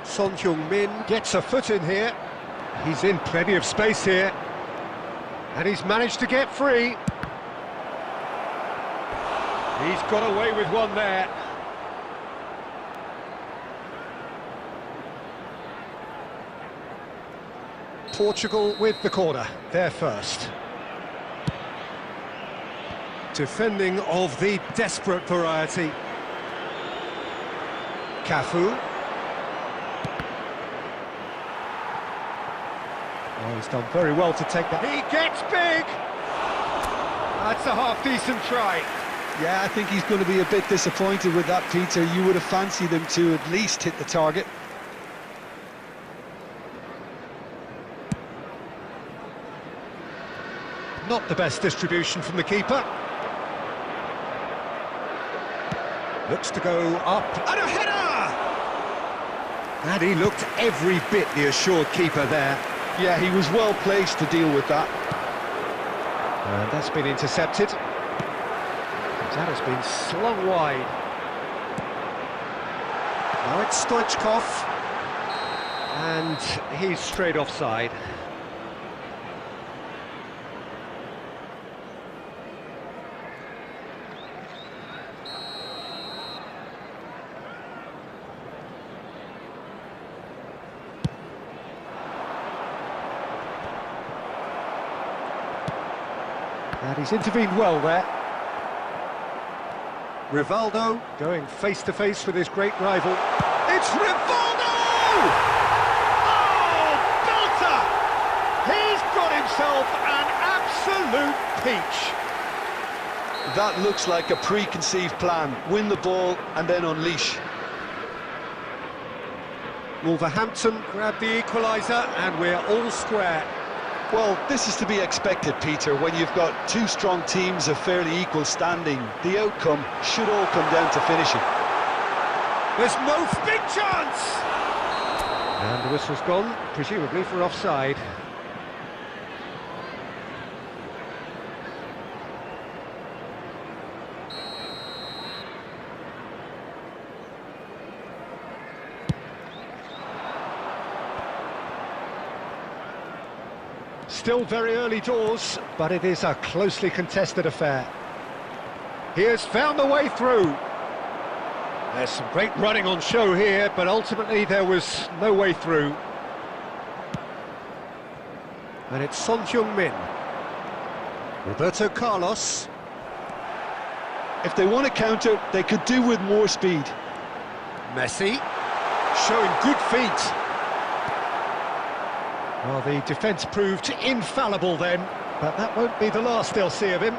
Son Heung-min gets a foot in here. He's in plenty of space here. And he's managed to get free. He's got away with one there. Portugal with the corner, they're first. Defending of the desperate variety. Cafu. Oh, he's done very well to take that. He gets big! That's a half-decent try. Yeah, I think he's going to be a bit disappointed with that, Peter. You would have fancied him to at least hit the target. Not the best distribution from the keeper. Looks to go up, and a header! And he looked every bit the assured keeper there. Yeah, he was well placed to deal with that. And that's been intercepted. That has been slung wide. Now it's Stoichkov. And he's straight offside. And he's intervened well there. Rivaldo going face-to-face with his great rival. It's Rivaldo! Oh, belter! He's got himself an absolute peach. That looks like a preconceived plan. Win the ball and then unleash. Wolverhampton grab the equaliser and we're all square. Well, this is to be expected, Peter, when you've got two strong teams of fairly equal standing. The outcome should all come down to finishing. There's no big chance! And the whistle's gone, presumably for offside. Still very early doors, but it is a closely contested affair. He has found the way through. There's some great running on show here, but ultimately there was no way through. And it's Son Heung-min. Roberto Carlos. If they want to counter, they could do with more speed. Messi, showing good feet. Well, the defence proved infallible then, but that won't be the last they'll see of him.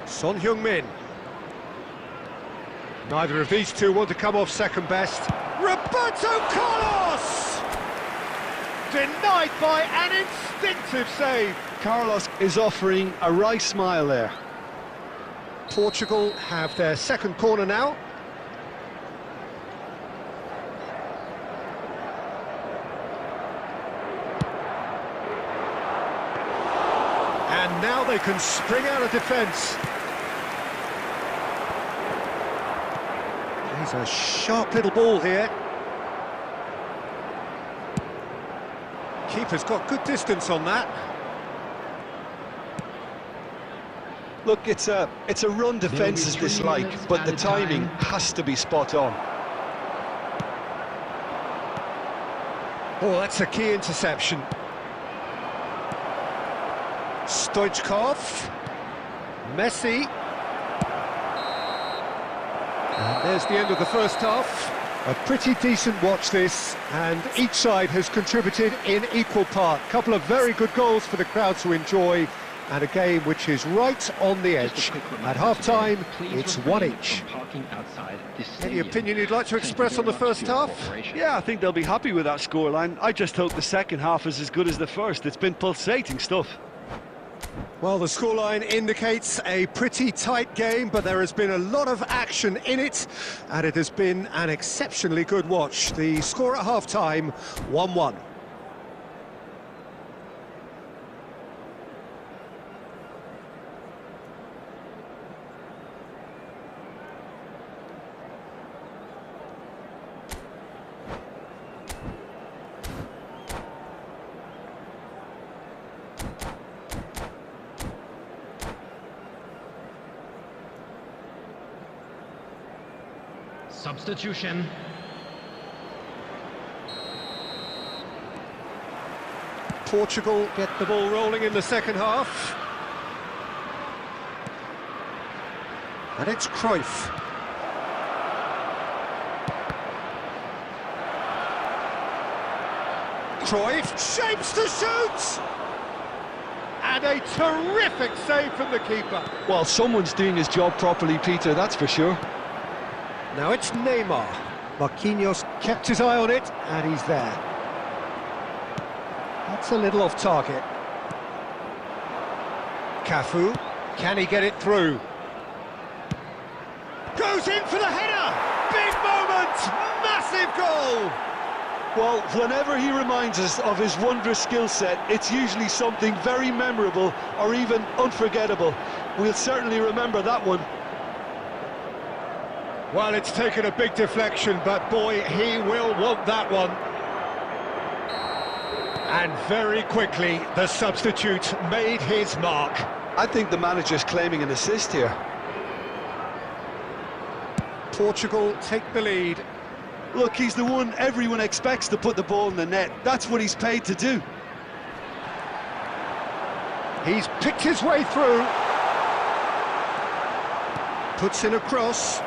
Son Heung-min. Neither of these two want to come off second best. Roberto Carlos! Denied by an instinctive save. Carlos is offering a wry smile there. Portugal have their second corner now. And now they can spring out of defence. He's a sharp little ball here. Keeper's got good distance on that. Look, it's a run defence is dislike, but the timing has to be spot on. Oh, that's a key interception. Stoichkov. Messi. And there's the end of the first half. A pretty decent watch this, and each side has contributed in equal part. Couple of very good goals for the crowd to enjoy, and a game which is right on the edge. At half-time, it's one each. Any opinion you'd like to express on the first half? Yeah, I think they'll be happy with that scoreline. I just hope the second half is as good as the first. It's been pulsating stuff. Well, the scoreline indicates a pretty tight game, but there has been a lot of action in it, and it has been an exceptionally good watch. The score at half-time, 1-1. Substitution. Portugal get the ball rolling in the second half. And it's Cruyff. Cruyff shapes to shoot! And a terrific save from the keeper. Well, someone's doing his job properly, Peter, that's for sure. Now it's Neymar. Marquinhos kept his eye on it, and he's there. That's a little off target. Cafu, can he get it through? Goes in for the header! Big moment! Massive goal! Well, whenever he reminds us of his wondrous skill set, it's usually something very memorable or even unforgettable. We'll certainly remember that one. Well, it's taken a big deflection, but boy, he will want that one. And very quickly, the substitute made his mark. I think the manager's claiming an assist here. Portugal take the lead. Look, he's the one everyone expects to put the ball in the net. That's what he's paid to do. He's picked his way through. Puts in a cross.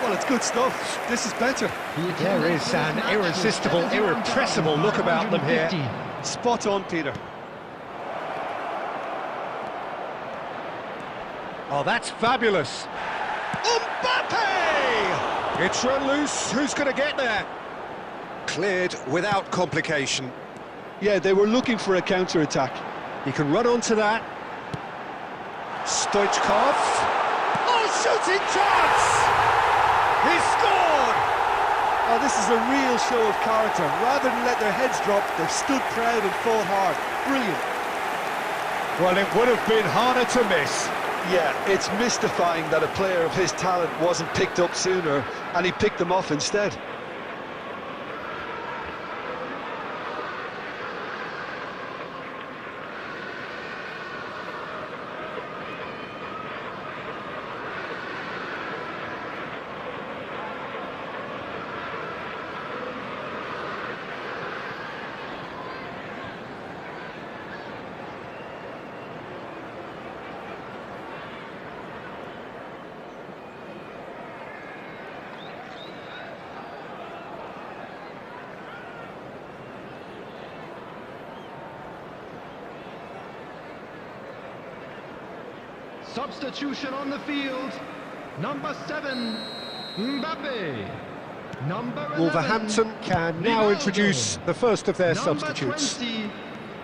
Well, it's good stuff. This is better. There is an irresistible, irrepressible look about them here. Spot on, Peter. Oh, that's fabulous. Mbappe! It's run loose. Who's going to get there? Cleared without complication. Yeah, they were looking for a counter-attack. He can run onto that. Stoichkov. Oh, shooting chance! He scored! Oh, this is a real show of character. Rather than let their heads drop, they've stood proud and fought hard. Brilliant. Well, it would have been harder to miss. Yeah, it's mystifying that a player of his talent wasn't picked up sooner, and he picked them off instead. Substitution on the field. Number 7, Mbappe. Number 11, Wolverhampton can now introduce the first of their Number substitutes. 20,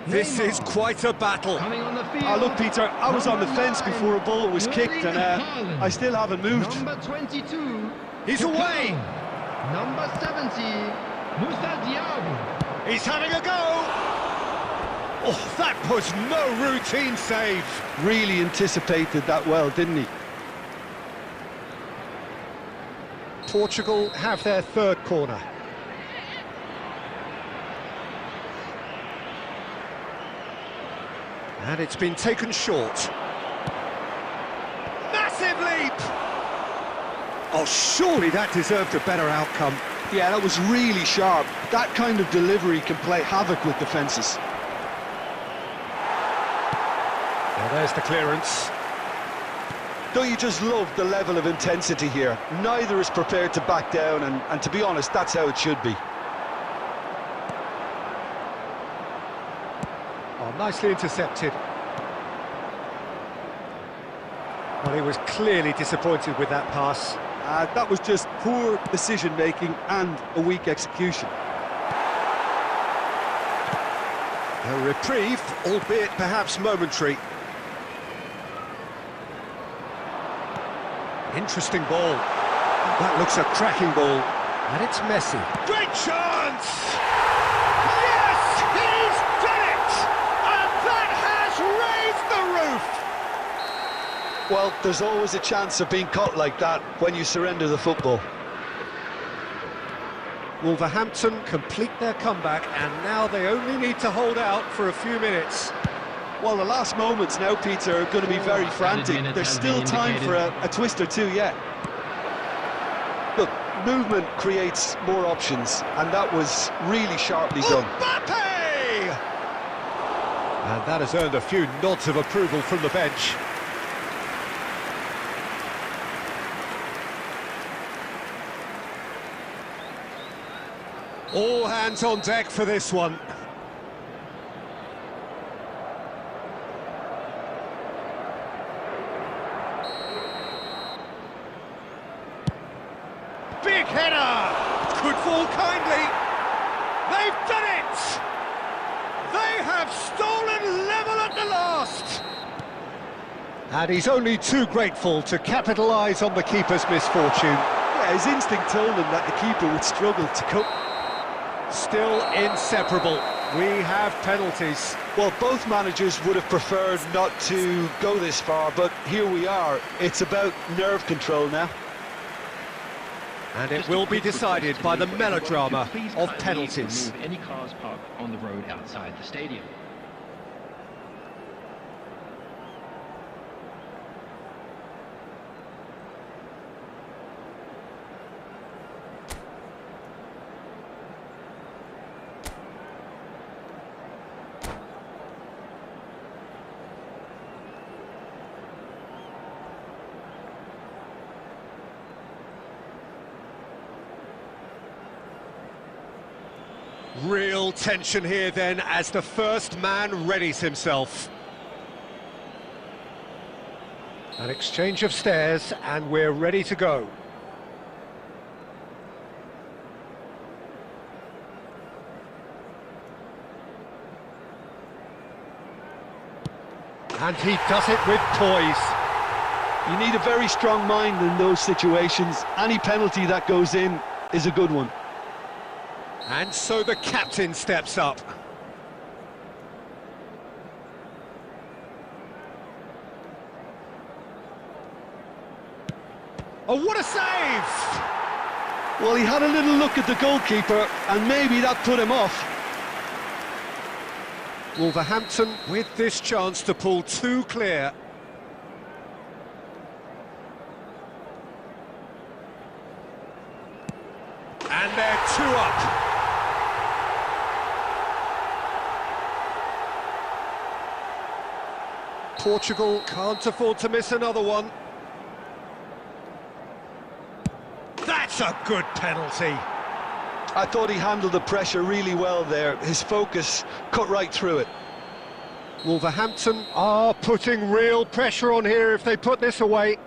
This is Neymar. quite a battle. Coming on the field. Oh, look, Peter, I was on the Number fence 9, before a ball was kicked, and Haaland. I still haven't moved. Number 22. He's away. Number 70, Moussa Diaby. He's having a go. Oh, that was no routine save. Really anticipated that well, didn't he? Portugal have their third corner. And it's been taken short. Massive leap! Oh, surely that deserved a better outcome. Yeah, that was really sharp. That kind of delivery can play havoc with defences. Well, there's the clearance. Don't you just love the level of intensity here? Neither is prepared to back down, and to be honest, that's how it should be. Oh, nicely intercepted. Well, he was clearly disappointed with that pass. That was just poor decision-making and a weak execution. A reprieve, albeit perhaps momentary. Interesting ball. That looks a cracking ball. And it's Messi. Great chance! Yes! He's done it! And that has raised the roof! Well, there's always a chance of being caught like that when you surrender the football. Wolverhampton complete their comeback, and now they only need to hold out for a few minutes. Well, the last moments now, Peter, are going to be very frantic. There's still time for a twist or two yet. Look, movement creates more options, and that was really sharply done. Mbappe! And that has earned a few nods of approval from the bench. All hands on deck for this one. Big header! Could fall kindly. They've done it! They have stolen level at the last! And he's only too grateful to capitalise on the keeper's misfortune. Yeah, his instinct told him that the keeper would struggle to cope. Still inseparable. We have penalties. Well, both managers would have preferred not to go this far, but here we are. It's about nerve control now. And it will be decided by the melodrama of penalties. Remove any cars parked on the road outside the stadium. Real tension here then as the first man readies himself. An exchange of stares and we're ready to go. And he does it with poise. You need a very strong mind in those situations. Any penalty that goes in is a good one. And so the captain steps up. Oh, what a save! Well, he had a little look at the goalkeeper, and maybe that put him off. Wolverhampton with this chance to pull two clear. And they're two up. Portugal can't afford to miss another one. That's a good penalty. I thought he handled the pressure really well there. His focus cut right through it. Wolverhampton are putting real pressure on here if they put this away.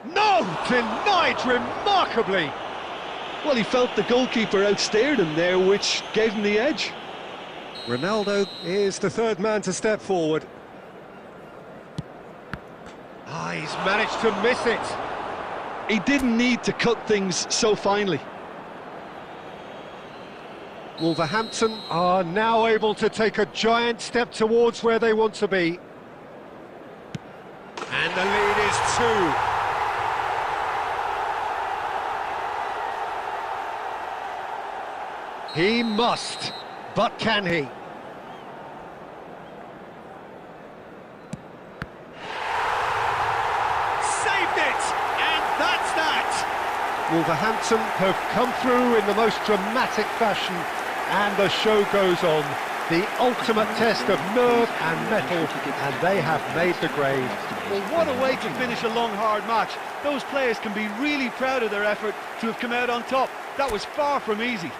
No! Denied remarkably! Well, he felt the goalkeeper outstared him there, which gave him the edge. Ronaldo is the third man to step forward. Ah, he's managed to miss it. He didn't need to cut things so finely. Wolverhampton are now able to take a giant step towards where they want to be. And the lead is 2. He must, but can he? Wolverhampton have come through in the most dramatic fashion, and the show goes on. The ultimate test of nerve and mettle, and they have made the grade. Well, what a way to finish a long, hard match. Those players can be really proud of their effort to have come out on top. That was far from easy.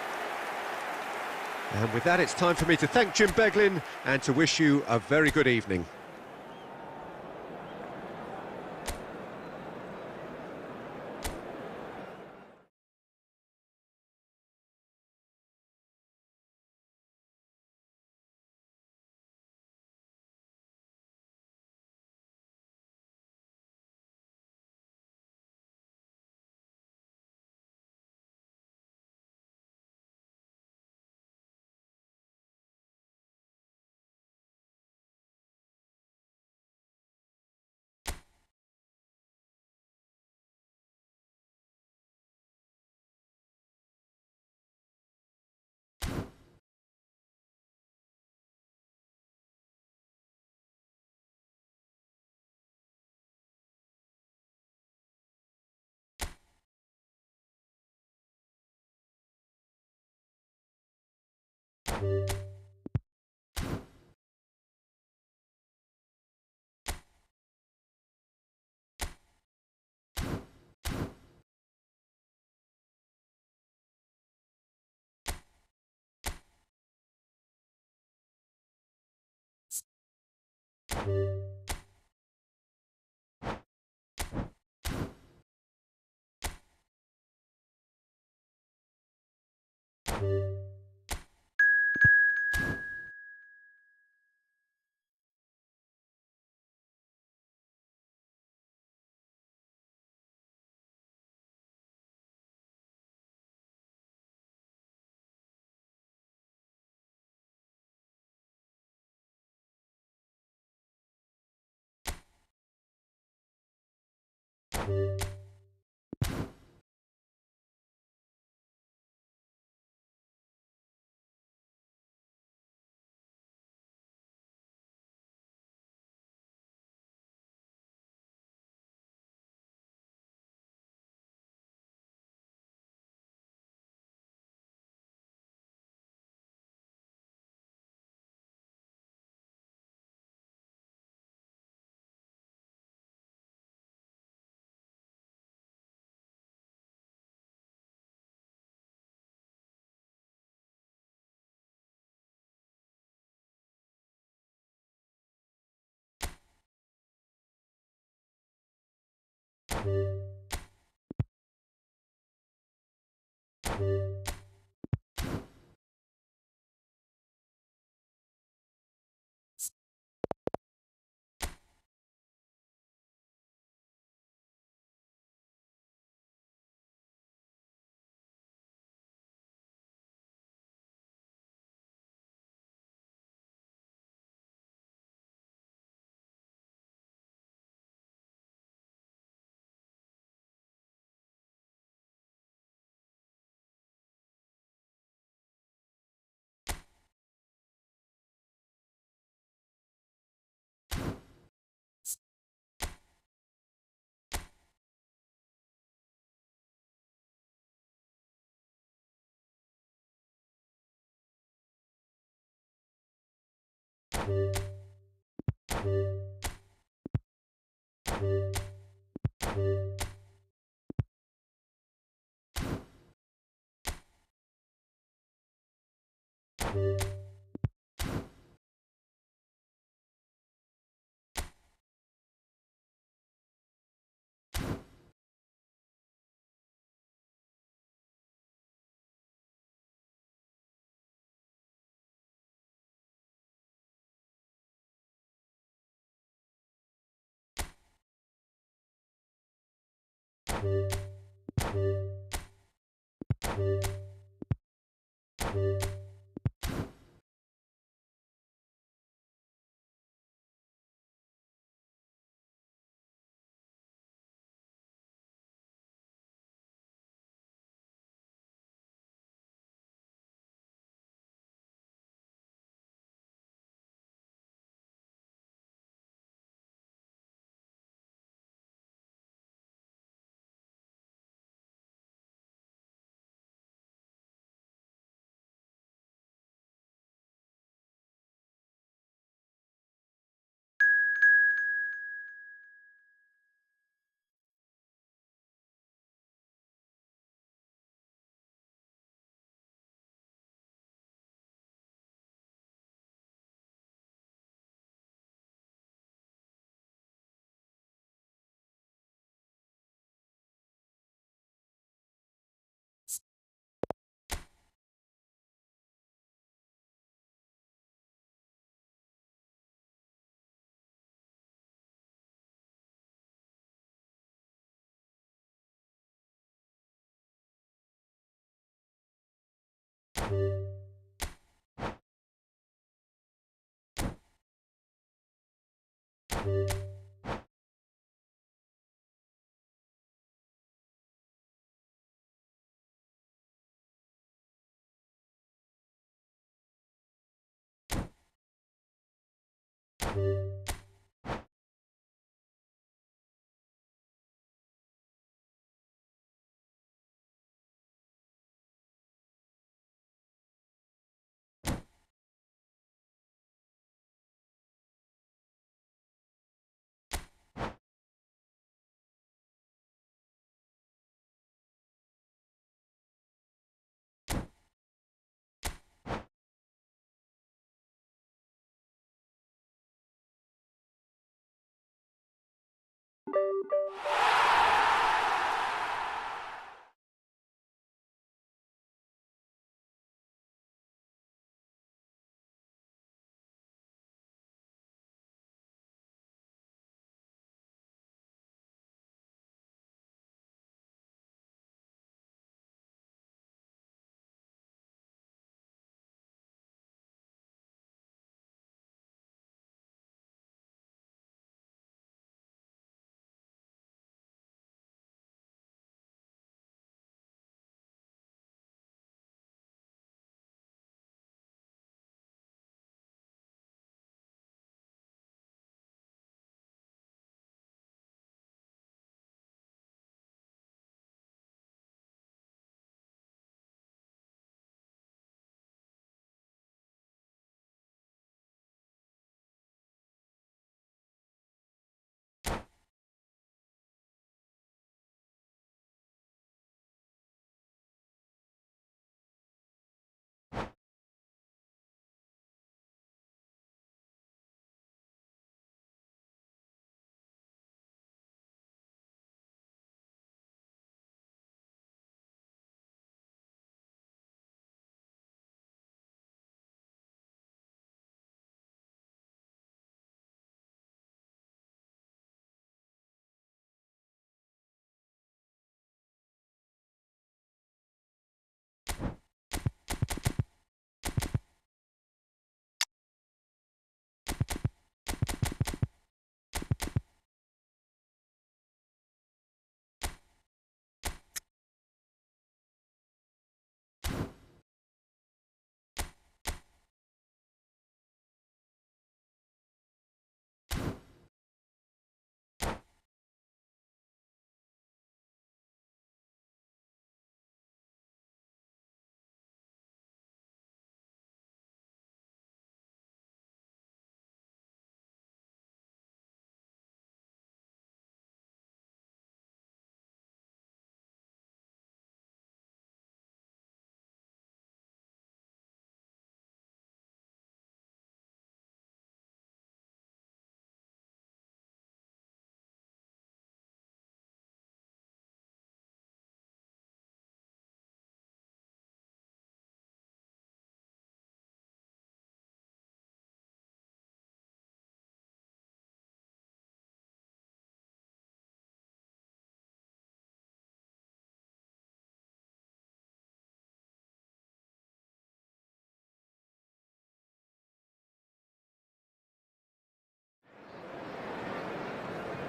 And with that, it's time for me to thank Jim Beglin and to wish you a very good evening.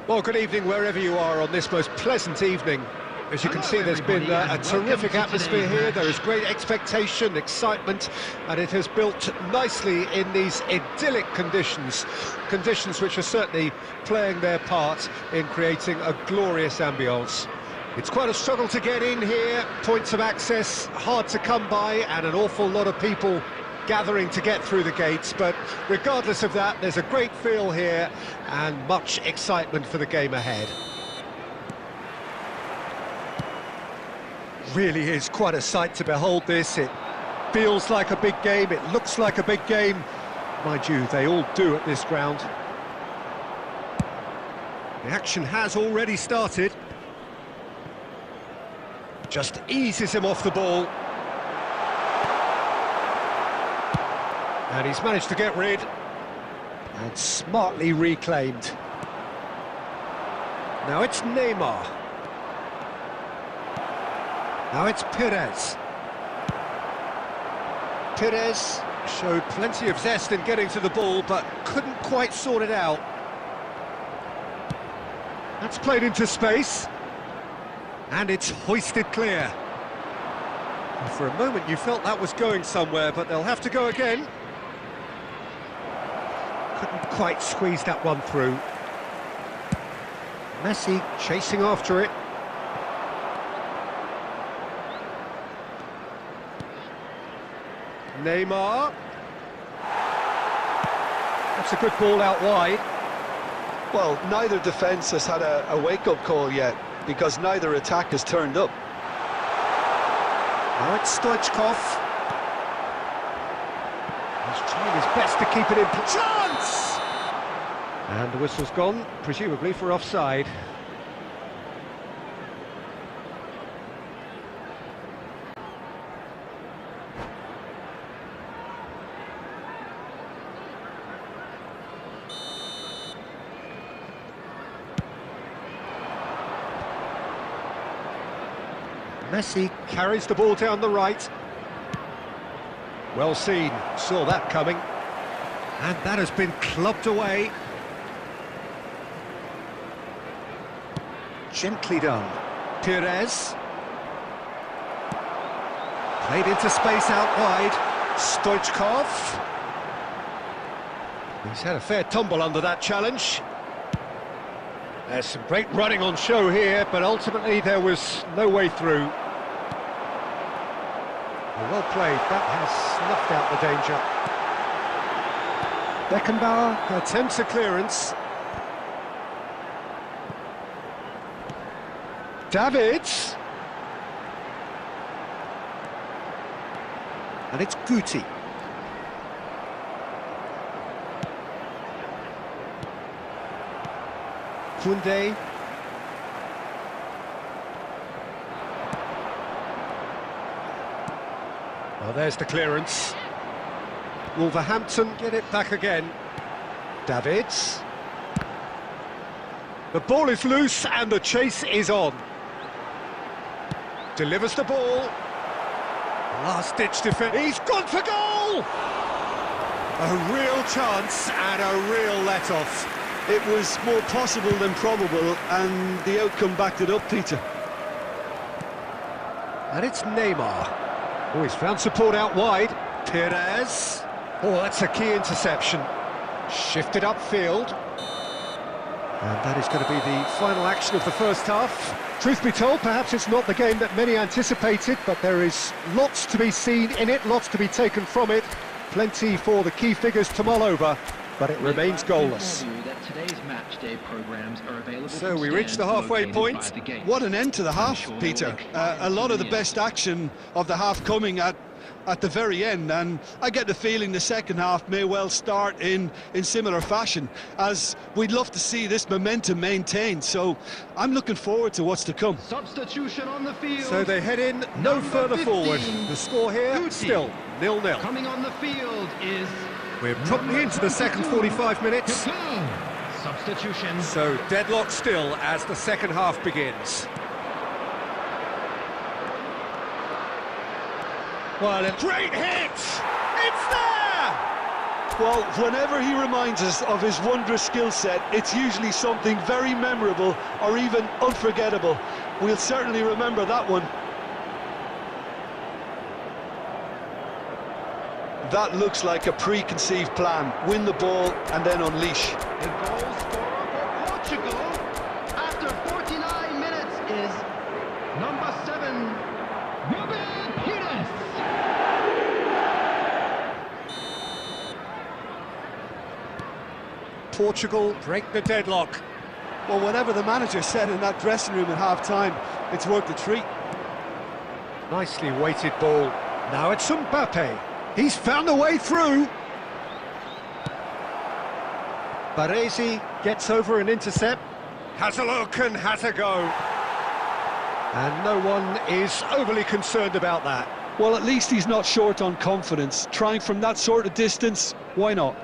Well, good evening wherever you are on this most pleasant evening. As you can see, there's been a terrific atmosphere here. There is great expectation, excitement, and it has built nicely in these idyllic conditions. Conditions which are certainly playing their part in creating a glorious ambience. It's quite a struggle to get in here, points of access hard to come by, and an awful lot of people gathering to get through the gates, but regardless of that, there's a great feel here and much excitement for the game ahead. Really is quite a sight to behold this. It feels like a big game, it looks like a big game. Mind you, they all do at this ground. The action has already started. Just eases him off the ball. And he's managed to get rid, and smartly reclaimed. Now it's Neymar. Now it's Perez. Perez showed plenty of zest in getting to the ball, but couldn't quite sort it out. That's played into space. And it's hoisted clear. And for a moment you felt that was going somewhere, but they'll have to go again. Couldn't quite squeeze that one through. Messi chasing after it. Neymar. That's a good ball out wide. Well, neither defence has had a wake-up call yet, because neither attack has turned up. Now it's Stoichkov. He's trying his best to keep it in. Chance! And the whistle's gone, presumably for offside. Messi carries the ball down the right. Well seen, saw that coming. And that has been clubbed away. Gently done. Perez. Played into space out wide. Stoichkov. He's had a fair tumble under that challenge. There's some great running on show here, but ultimately there was no way through. Well played, that has snuffed out the danger. Beckenbauer attempts a clearance. Davids. And it's Guti. Koundé. Well, there's the clearance. Wolverhampton get it back again. Davids. The ball is loose and the chase is on. Delivers the ball. Last-ditch defense. He's gone for goal! A real chance and a real let-off. It was more possible than probable, and the outcome backed it up, Peter. And it's Neymar. Oh, he's found support out wide. Perez. Oh, that's a key interception. Shifted upfield. And that is going to be the final action of the first half. Truth be told, perhaps it's not the game that many anticipated, but there is lots to be seen in it, lots to be taken from it. Plenty for the key figures to mull over, but it remains goalless. So we reach the halfway point. What an end to the half, Peter. A lot of the best action of the half coming at the very end, and I get the feeling the second half may well start in similar fashion, as we'd love to see this momentum maintained. So I'm looking forward to what's to come. Substitution on the field. So they head in no further 15, forward. The score here, Guti. still 0-0. Coming on the field is We're probably into the second 45 minutes. substitution. So deadlock still as the second half begins. Well, a great hit! It's there! Well, whenever he reminds us of his wondrous skill set, it's usually something very memorable or even unforgettable. We'll certainly remember that one. That looks like a preconceived plan. Win the ball and then unleash. The goal scorer for Portugal after 49 minutes is number 7, Ruben Pires. Portugal break the deadlock. Well, whatever the manager said in that dressing room at half-time, it's worked a treat. Nicely weighted ball. Now it's Mbappe. He's found a way through. Baresi gets over an intercept. Has a look and has a go. And no one is overly concerned about that. Well, at least he's not short on confidence. Trying from that sort of distance, why not?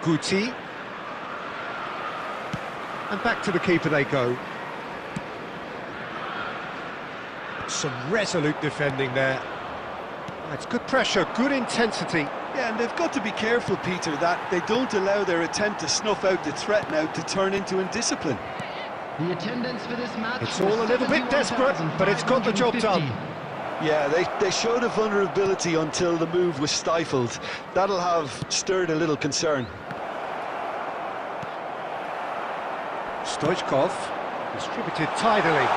Guti. And back to the keeper they go. Some resolute defending there. It's good pressure, good intensity. Yeah, and they've got to be careful, Peter, that they don't allow their attempt to snuff out the threat now to turn into indiscipline. The attendance for this match. It's all a little bit desperate, but it's got the job done. Yeah, they showed a vulnerability until the move was stifled. That'll have stirred a little concern. Stoichkov, distributed tidily.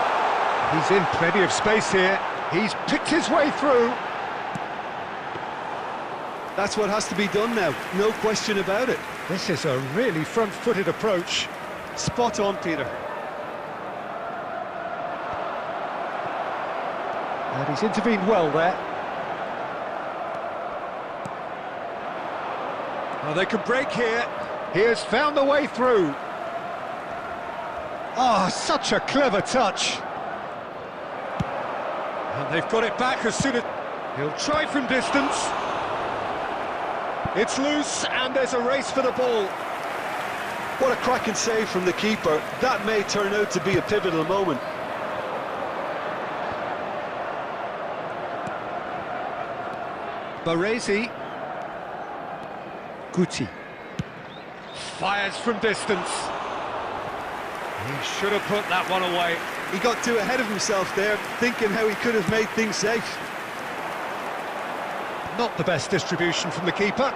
He's in plenty of space here. He's picked his way through. That's what has to be done now, no question about it. This is a really front-footed approach. Spot on, Peter. And he's intervened well there. Oh, they can break here. He has found the way through. Oh, such a clever touch. And they've got it back as soon as... He'll try from distance. It's loose, and there's a race for the ball. What a cracking save from the keeper. That may turn out to be a pivotal moment. Baresi. Guti. Fires from distance. He should have put that one away. He got too ahead of himself there, thinking how he could have made things safe. Not the best distribution from the keeper.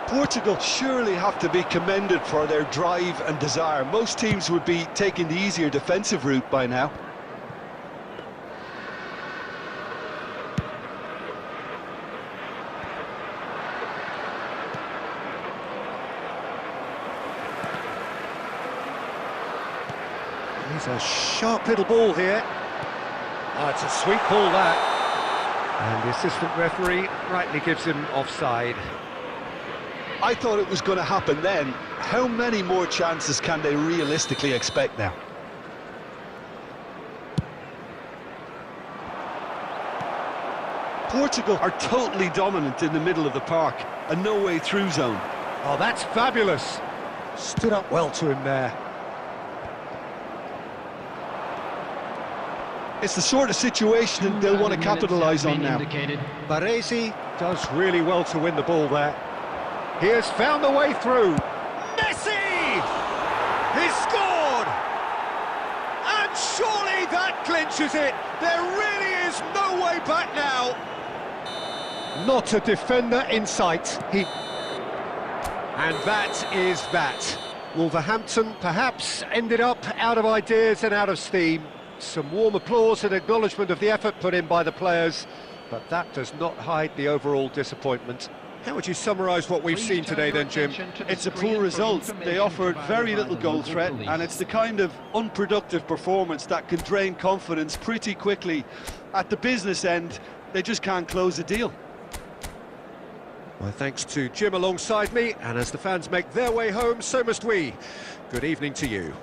Portugal surely have to be commended for their drive and desire. Most teams would be taking the easier defensive route by now. He's a sharp little ball here. Oh, it's a sweet ball, that. And the assistant referee rightly gives him offside. I thought it was going to happen then. How many more chances can they realistically expect now? Portugal are totally dominant in the middle of the park, a no-way through zone. Oh, that's fabulous. Stood up well to him there. It's the sort of situation they'll want to capitalise on now. Baresi does really well to win the ball there. He has found the way through. Messi! He's scored! And surely that clinches it. There really is no way back now. Not a defender in sight. And that is that. Wolverhampton perhaps ended up out of ideas and out of steam. Some warm applause and acknowledgement of the effort put in by the players, but that does not hide the overall disappointment. How would you summarise what we've seen today then, Jim? It's a poor result. They offered very little goal threat, and it's the kind of unproductive performance that can drain confidence pretty quickly. At the business end, they just can't close the deal. Well, thanks to Jim alongside me, and as the fans make their way home, so must we. Good evening to you.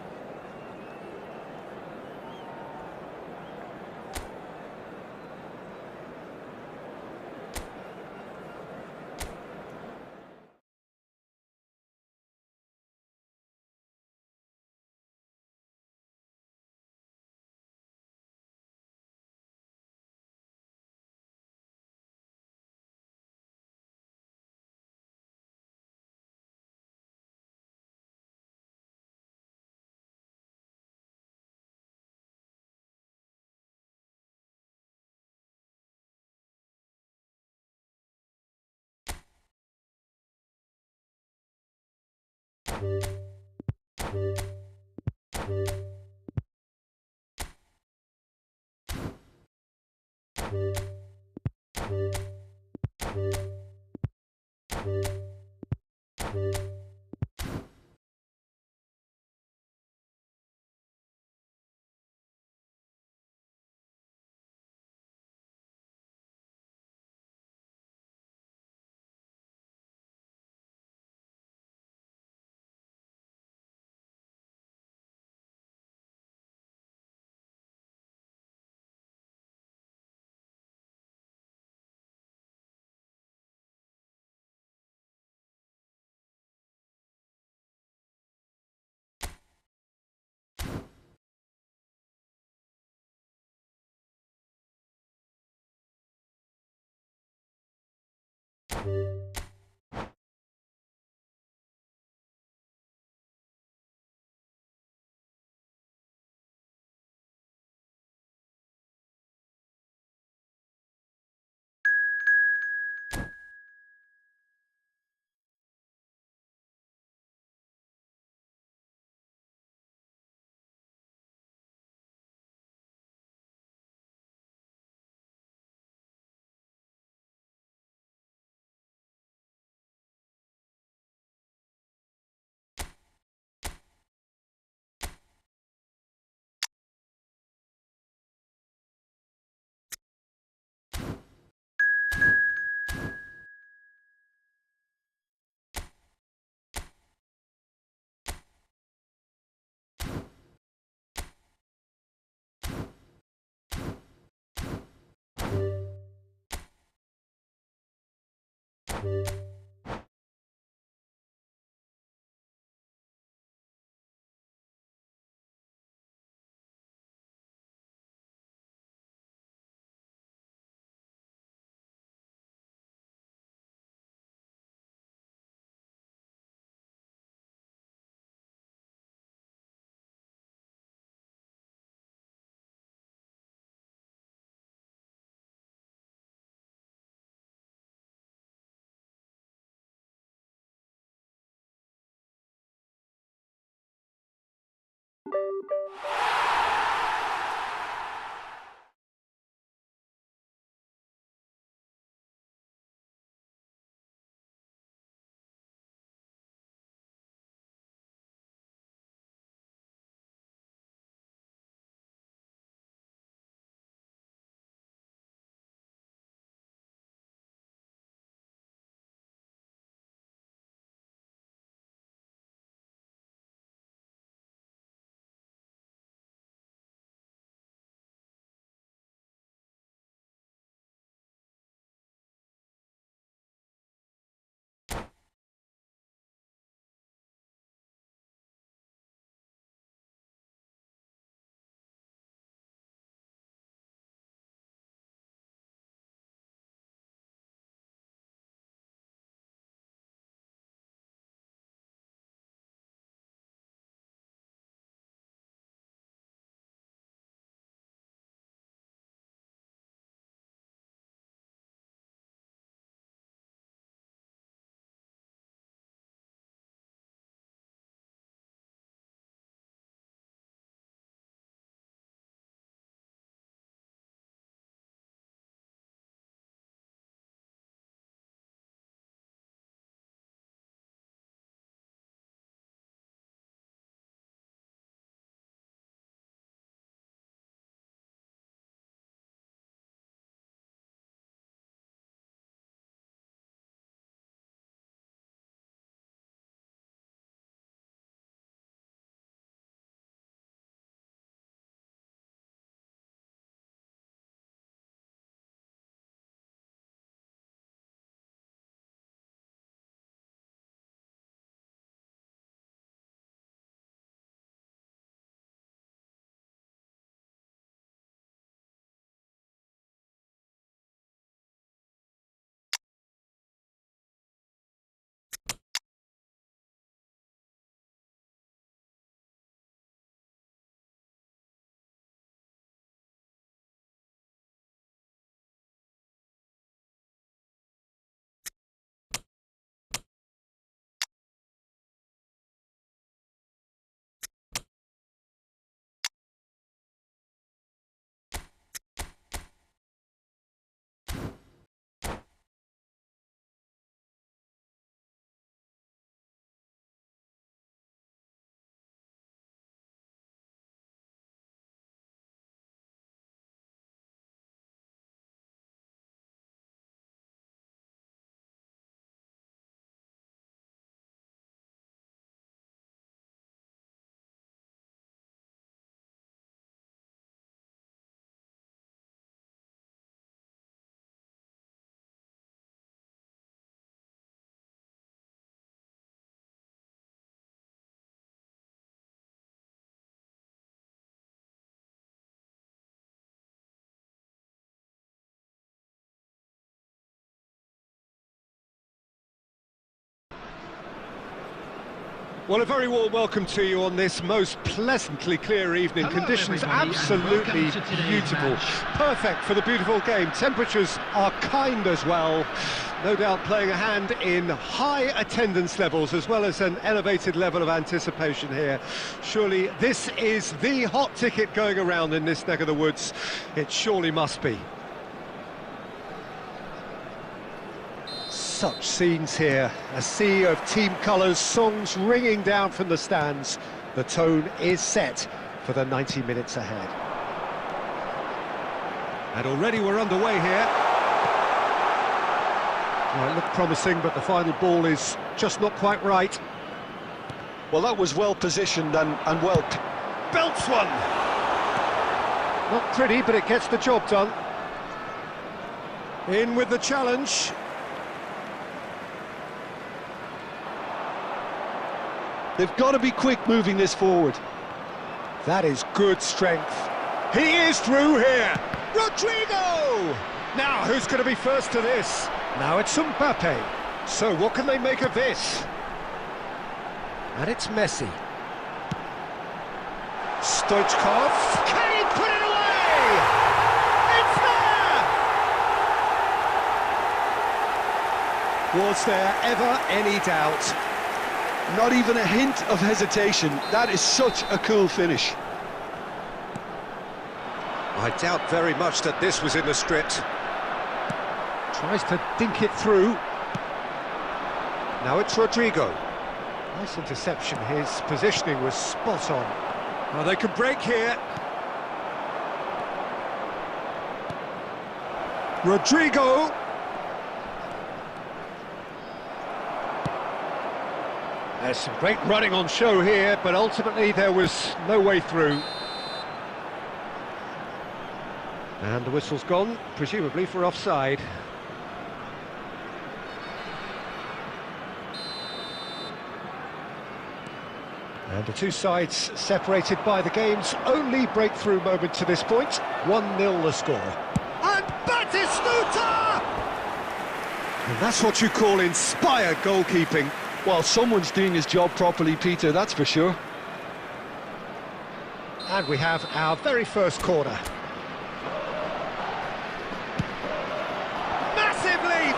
Well, a very warm welcome to you on this most pleasantly clear evening. Hello, Conditions everybody, and absolutely welcome to today's beautiful. match. Perfect for the beautiful game. Temperatures are kind as well. No doubt playing a hand in high attendance levels as well as an elevated level of anticipation here. Surely this is the hot ticket going around in this neck of the woods. It surely must be. Such scenes here, a sea of team colours, songs ringing down from the stands. The tone is set for the 90 minutes ahead. And already we're underway here. Well, it looked promising, but the final ball is just not quite right. Well, that was well positioned and well... Belts one! Not pretty, but it gets the job done. In with the challenge. They've got to be quick moving this forward. That is good strength. He is through here. Rodrigo! Now, who's going to be first to this? Now it's Mbappe. So what can they make of this? And it's Messi. Stoichkov. Can he put it away? It's there! Was there ever any doubt? Not even a hint of hesitation. That is such a cool finish. I doubt very much that this was in the script. Tries to dink it through. Now it's Rodrigo. Nice interception. His positioning was spot on. Well, they can break here. Rodrigo. There's some great running on show here, but ultimately there was no way through. And the whistle's gone, presumably for offside. And the two sides separated by the game's only breakthrough moment to this point. 1-0 the score. And Batistuta! And that's what you call inspired goalkeeping. Well, someone's doing his job properly, Peter, that's for sure. And we have our very first corner. Massive leap!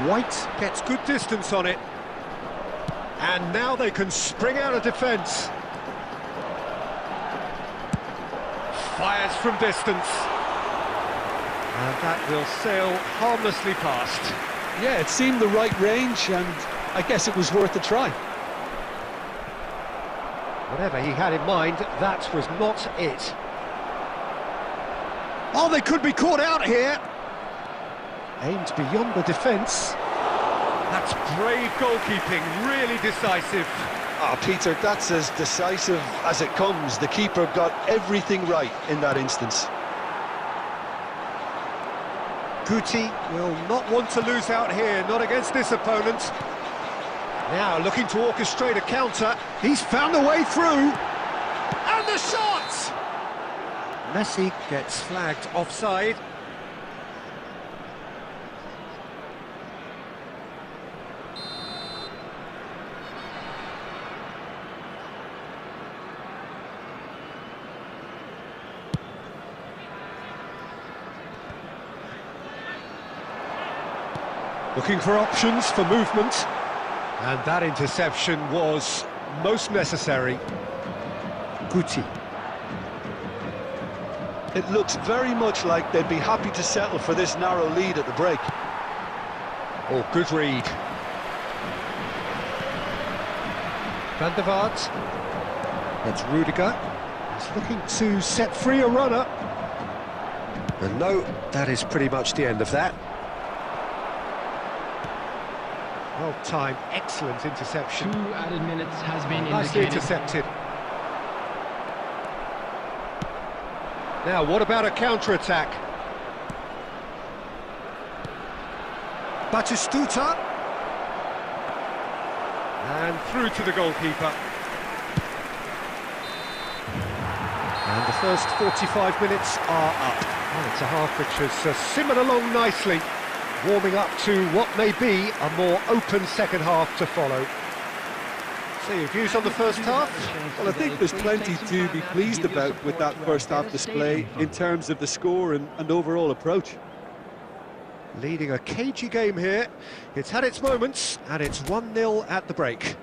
White gets good distance on it. And now they can spring out of defence. Fires from distance. And that will sail harmlessly past. Yeah, it seemed the right range, and I guess it was worth a try. Whatever he had in mind, that was not it. Oh, they could be caught out here. Aimed beyond the defence. That's brave goalkeeping, really decisive. Ah, Peter, that's as decisive as it comes. The keeper got everything right in that instance. Guti will not want to lose out here, not against this opponent. Now looking to orchestrate a counter. He's found a way through. And the shot! Messi gets flagged offside. Looking for options for movement. And that interception was most necessary. Guti. It looks very much like they'd be happy to settle for this narrow lead at the break. Oh, good read. Van der Vaart. That's Rudiger. He's looking to set free a runner. And no, that is pretty much the end of that. Well timed, excellent interception. 2 added minutes has been Nicely indicated. intercepted. Now, what about a counter-attack? Batistuta. And through to the goalkeeper. And the first 45 minutes are up. Well, it's a half which has simmered along nicely, warming up to what may be a more open second half to follow. So your views on the first half? Well, I think there's plenty to be pleased about with that first half display in terms of the score and overall approach. Leading a cagey game here. It's had its moments, and it's 1-0 at the break.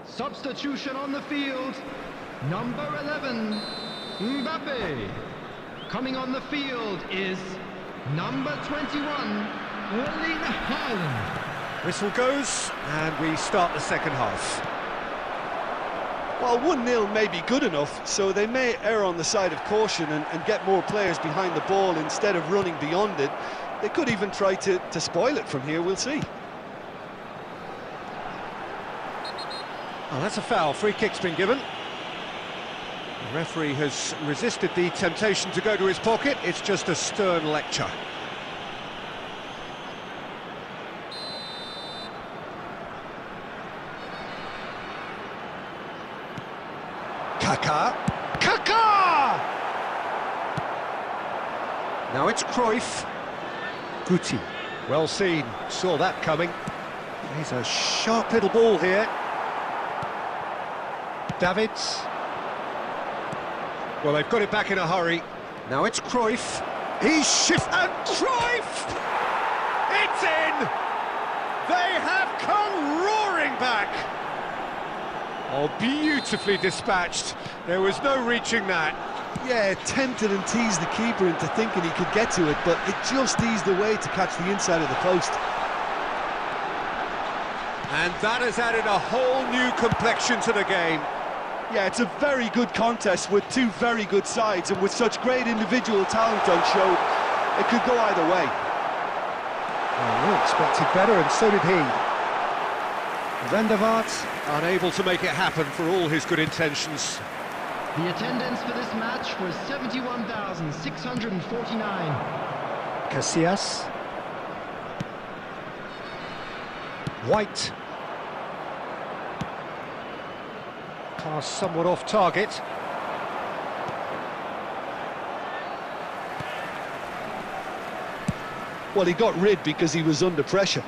Substitution on the field. Number 11, Mbappe. Coming on the field is number 21, Erling Haaland. Whistle goes, and we start the second half. Well, 1-0 may be good enough, so they may err on the side of caution and get more players behind the ball instead of running beyond it. They could even try to spoil it from here, we'll see. Oh, that's a foul. Free kick's been given. The referee has resisted the temptation to go to his pocket. It's just a stern lecture. Kaká. Kaká! Now it's Cruyff. Guti. Well seen. Saw that coming. He's a sharp little ball here. Davids. Well, they've got it back in a hurry. Now it's Cruyff. He's and Cruyff! It's in! They have come roaring back! Oh, beautifully dispatched. There was no reaching that. Yeah, tempted and teased the keeper into thinking he could get to it, but it just eased away to catch the inside of the post. And that has added a whole new complexion to the game. Yeah, it's a very good contest with two very good sides, and with such great individual talent on show, it could go either way. Well, we expected better, and so did he. Van der Vaart unable to make it happen for all his good intentions. The attendance for this match was 71,649. Casillas. White. Pass somewhat off target. Well, he got rid because he was under pressure.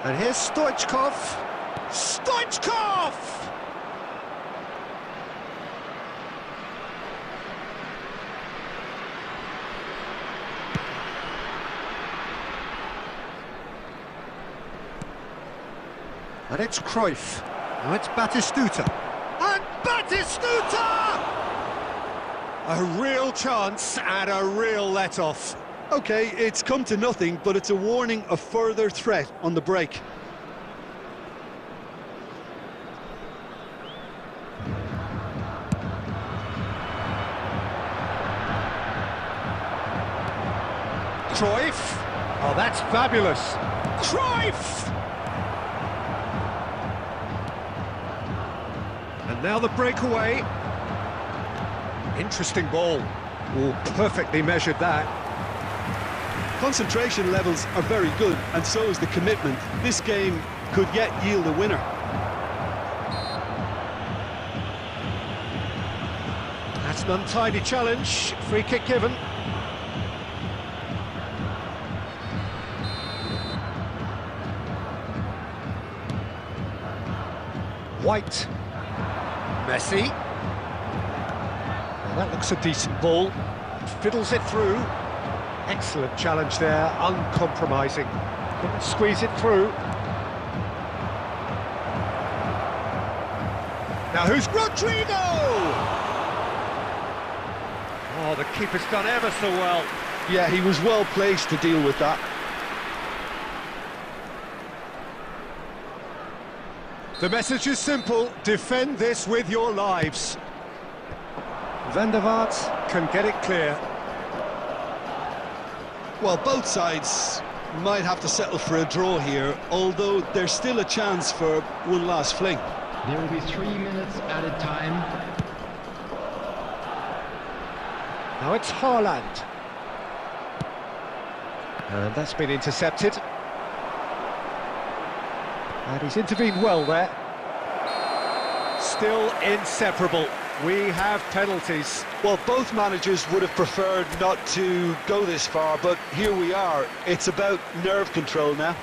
And here's Stoichkov. Stoichkov! And it's Cruyff. Now it's Batistuta. And Batistuta! A real chance and a real let-off. Okay, it's come to nothing, but it's a warning of further threat on the break. Cruyff. Oh, that's fabulous. Cruyff! And now the breakaway. Interesting ball. Oh, perfectly measured that. Concentration levels are very good, and so is the commitment. This game could yet yield a winner. That's an untidy challenge. Free kick given. White. Messi. Well, that looks a decent ball. Fiddles it through. Excellent challenge there, uncompromising. Couldn't squeeze it through. Now who's Rodrigo? Oh, the keeper's done ever so well. Yeah, he was well placed to deal with that. The message is simple: defend this with your lives. Van der Vaart can get it clear. Well, both sides might have to settle for a draw here, although there's still a chance for one last fling. There will be 3 minutes added time. Now it's Haaland. And that's been intercepted. And he's intervened well there. Still inseparable. We have penalties. Well, both managers would have preferred not to go this far, but here we are. It's about nerve control now.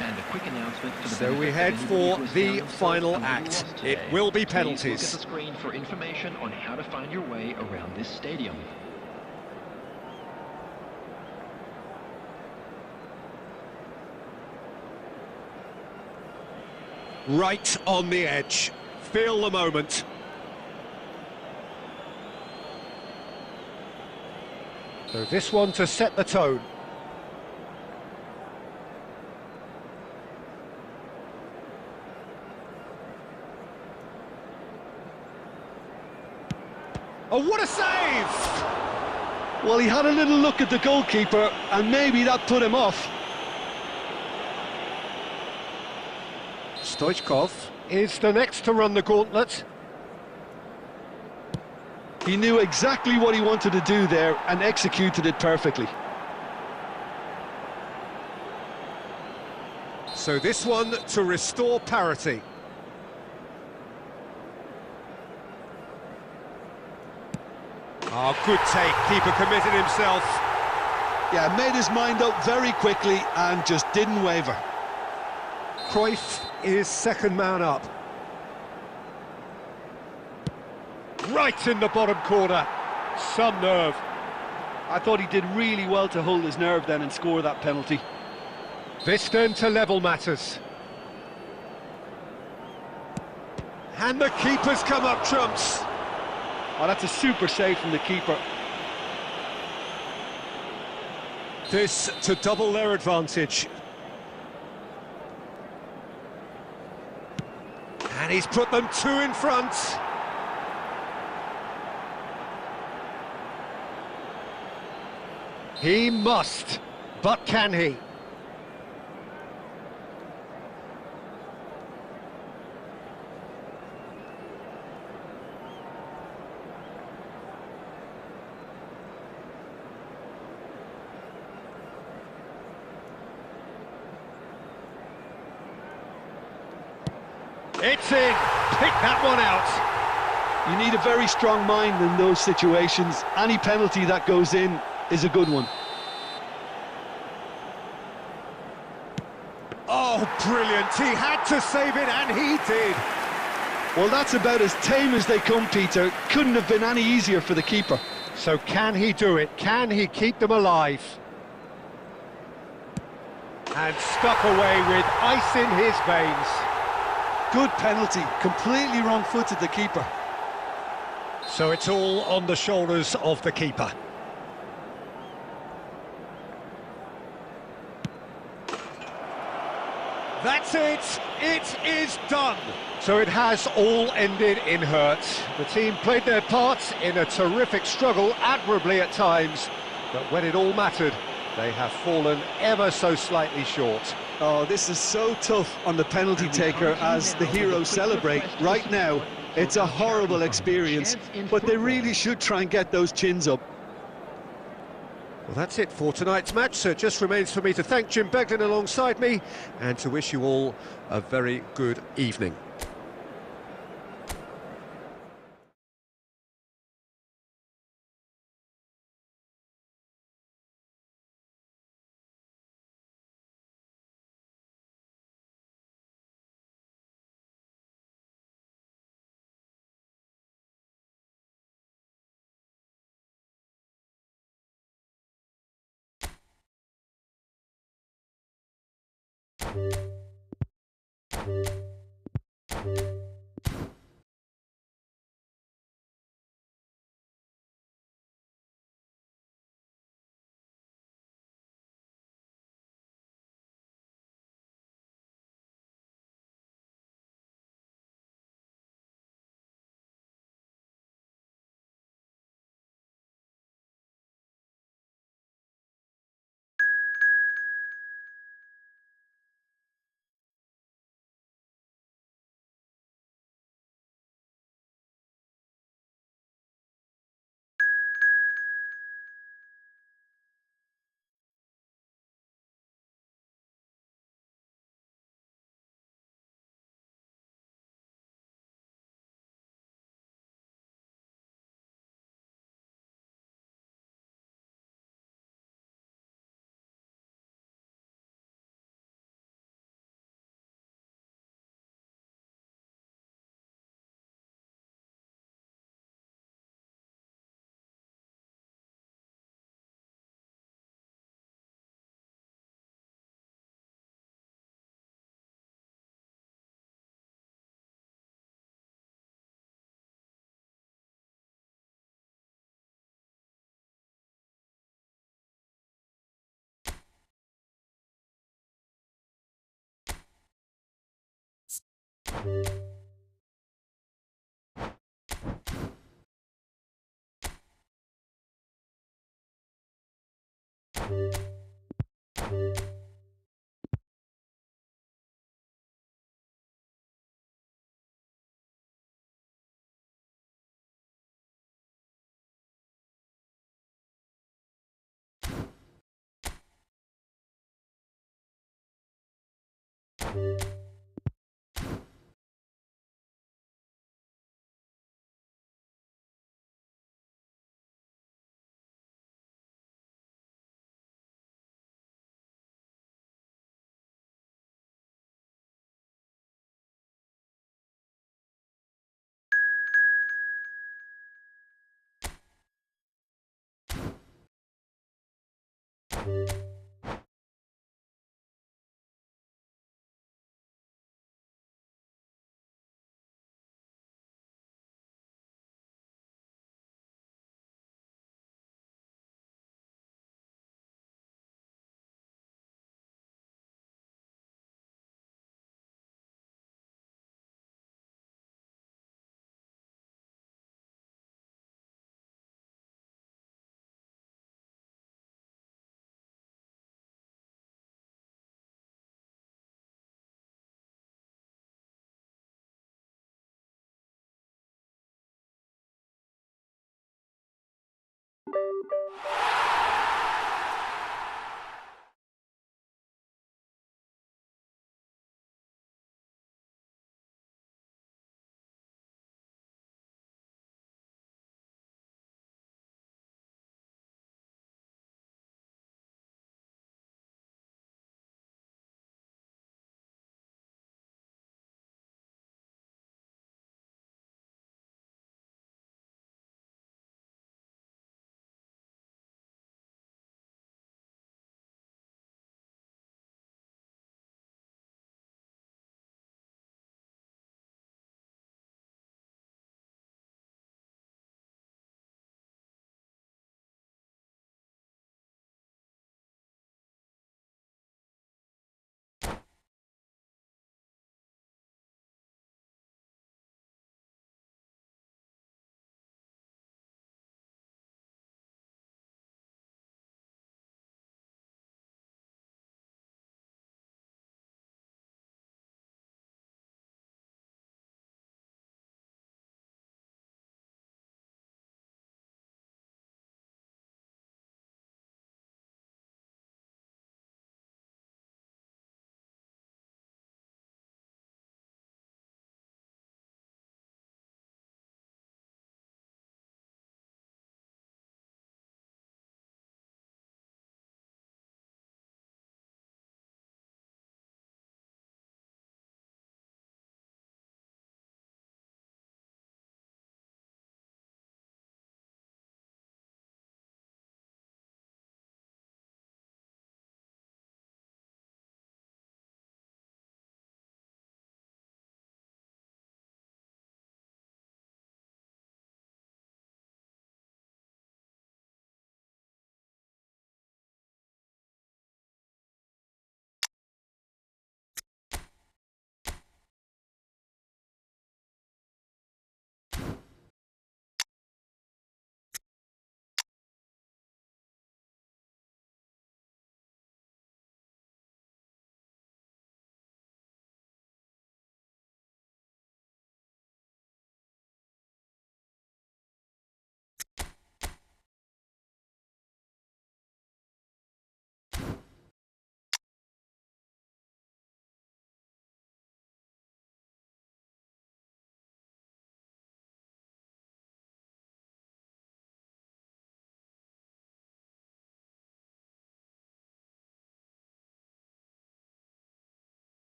And a quick announcement for the So we head for the final act. It will be penalties. Please look at the screen for information on how to find your way around this stadium. Right on the edge. Feel the moment. So this one to set the tone. Oh, what a save! Well, he had a little look at the goalkeeper, and maybe that put him off. Stoichkov is the next to run the gauntlet. He knew exactly what he wanted to do there and executed it perfectly. So this one to restore parity. Oh, good take. Keeper committed himself. Yeah, made his mind up very quickly and just didn't waver. Cruyff is second man up. Right in the bottom corner. Some nerve. I thought he did really well to hold his nerve then and score that penalty. This then to level matters. And the keeper's come up trumps. Oh, that's a super save from the keeper. This to double their advantage. And he's put them two in front. He must, but can he? It's in. Pick that one out. You need a very strong mind in those situations. Any penalty that goes in is a good one. Oh, brilliant. He had to save it, and he did. Well, that's about as tame as they come, Peter. Couldn't have been any easier for the keeper. So can he do it? Can he keep them alive? And stuck away with ice in his veins. Good penalty. Completely wrong-footed, the keeper. So it's all on the shoulders of the keeper. That's it! It is done! So it has all ended in hurt. The team played their part in a terrific struggle, admirably at times, but when it all mattered, they have fallen ever so slightly short. Oh, this is so tough on the penalty taker as the heroes celebrate. Right now, it's a horrible experience, but they really should try and get those chins up. Well, that's it for tonight's match, so it just remains for me to thank Jim Beglin alongside me and to wish you all a very good evening.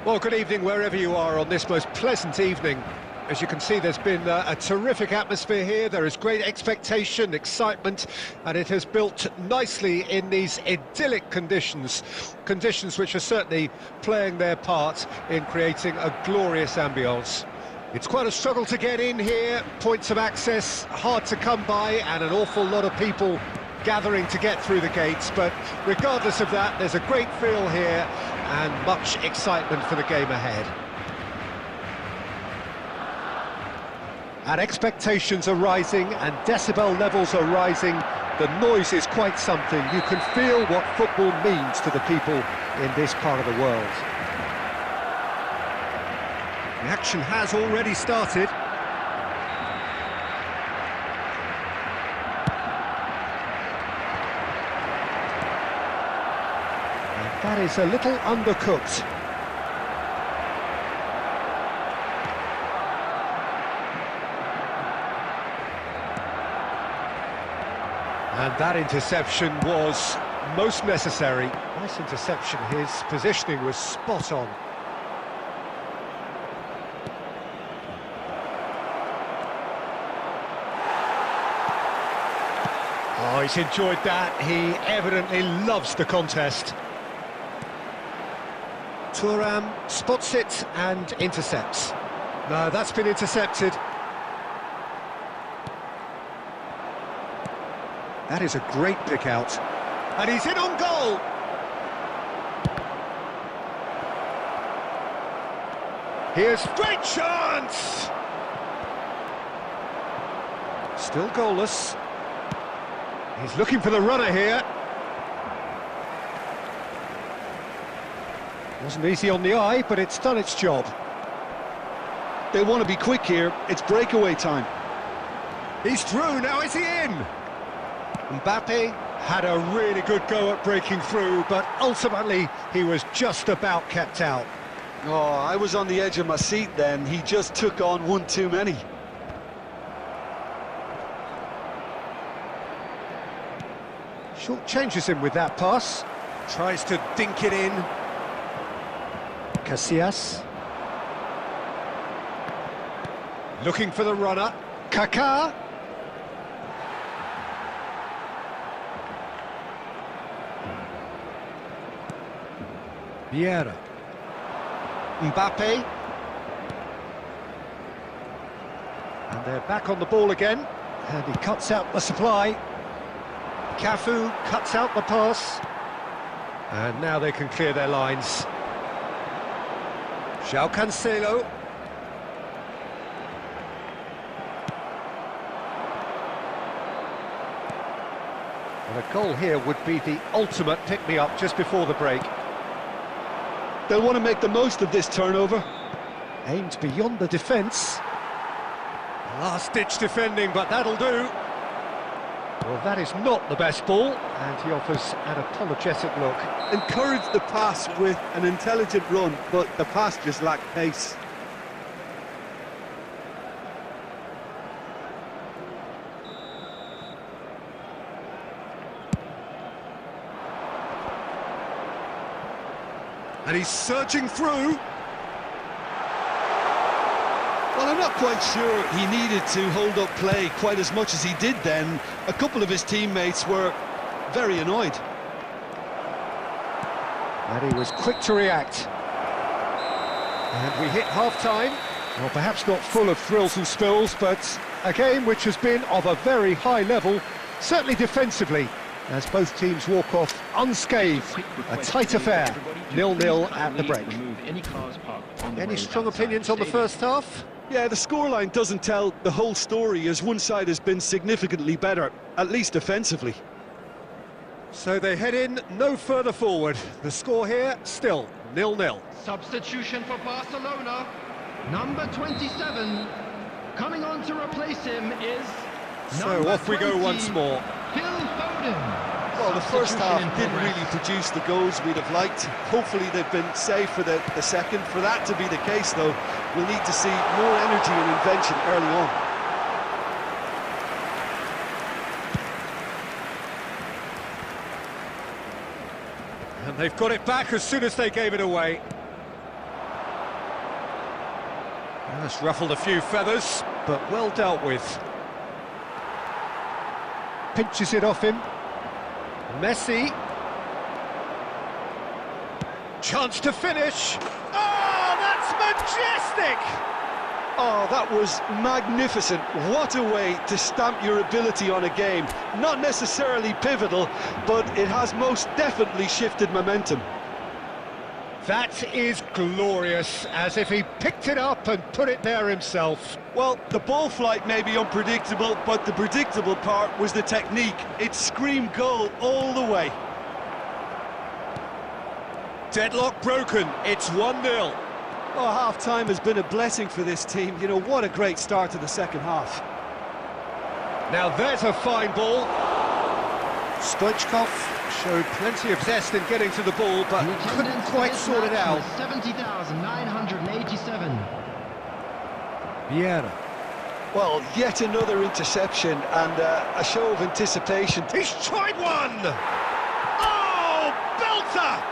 Well, good evening wherever you are on this most pleasant evening. As you can see, there's been a terrific atmosphere here. There is great expectation, excitement, and it has built nicely in these idyllic conditions. Conditions which are certainly playing their part in creating a glorious ambience. It's quite a struggle to get in here, points of access hard to come by, and an awful lot of people gathering to get through the gates, but regardless of that, there's a great feel here and much excitement for the game ahead. And expectations are rising and decibel levels are rising. The noise is quite something. You can feel what football means to the people in this part of the world. The action has already started. And that is a little undercooked. And that interception was most necessary. Nice interception, his positioning was spot on. Oh, he's enjoyed that. He evidently loves the contest. Thuram spots it and intercepts. No, that's been intercepted. That is a great pick out. And he's in on goal! Here's great chance! Still goalless. He's looking for the runner here. Wasn't easy on the eye, but it's done its job. They want to be quick here. It's breakaway time. He's through, now is he in? Mbappe had a really good go at breaking through, but ultimately he was just about kept out. Oh, I was on the edge of my seat then. He just took on one too many. Short changes him with that pass. Tries to dink it in. Casillas. Looking for the runner. Kaká. Vieira. Mbappe. And they're back on the ball again. And he cuts out the supply. Cafu cuts out the pass. And now they can clear their lines. João Cancelo. And a goal here would be the ultimate pick-me-up just before the break. They'll want to make the most of this turnover. Aimed beyond the defence. Last-ditch defending, but that'll do. Well, that is not the best ball, and he offers an apologetic look. Encouraged the pass with an intelligent run, but the pass just lacked pace. And he's surging through. Well, I'm not quite sure he needed to hold up play quite as much as he did then. A couple of his teammates were very annoyed. And he was quick to react. And we hit half-time. Well, perhaps not full of thrills and spills, but a game which has been of a very high level, certainly defensively, as both teams walk off unscathed. A tight affair, 0-0 at the break. Any strong opinions on the first half? Yeah, the scoreline doesn't tell the whole story, as one side has been significantly better, at least offensively. So they head in no further forward. The score here, still 0-0. Substitution for Barcelona. Number 27. Coming on to replace him is... So off we go once more. Phil Foden. Well, the first half didn't really produce the goals we'd have liked. Hopefully they've been saved for the second. For that to be the case, though, we'll need to see more energy and invention early on. And they've got it back as soon as they gave it away. That's ruffled a few feathers, but well dealt with. Pinches it off him. Messi. Chance to finish. Oh, that's majestic! Oh, that was magnificent. What a way to stamp your ability on a game. Not necessarily pivotal, but it has most definitely shifted momentum. That is glorious, as if he picked it up and put it there himself. Well, the ball flight may be unpredictable, but the predictable part was the technique. It screamed goal all the way. Deadlock broken, it's 1-0. Oh, half-time has been a blessing for this team. You know, what a great start to the second half. Now there's a fine ball. Stoichkov showed plenty of zest in getting to the ball, but couldn't quite sort it out. 70,987. Vieira. Well, yet another interception and a show of anticipation. He's tried one! Oh, belter!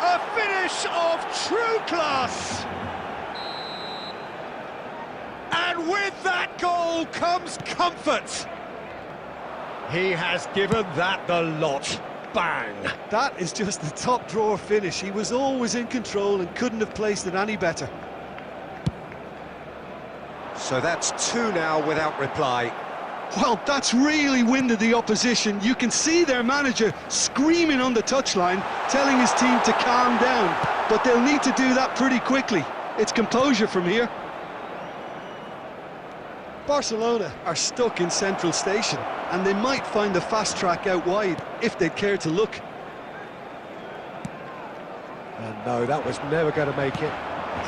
A finish of true class! And with that goal comes comfort. He has given that the lot. Bang! That is just the top drawer finish. He was always in control and couldn't have placed it any better. So that's 2 now without reply. Well, that's really winded the opposition. You can see their manager screaming on the touchline, telling his team to calm down, but they'll need to do that pretty quickly. It's composure from here. Barcelona are stuck in Central Station, and they might find the fast track out wide if they'd care to look. And no, that was never going to make it.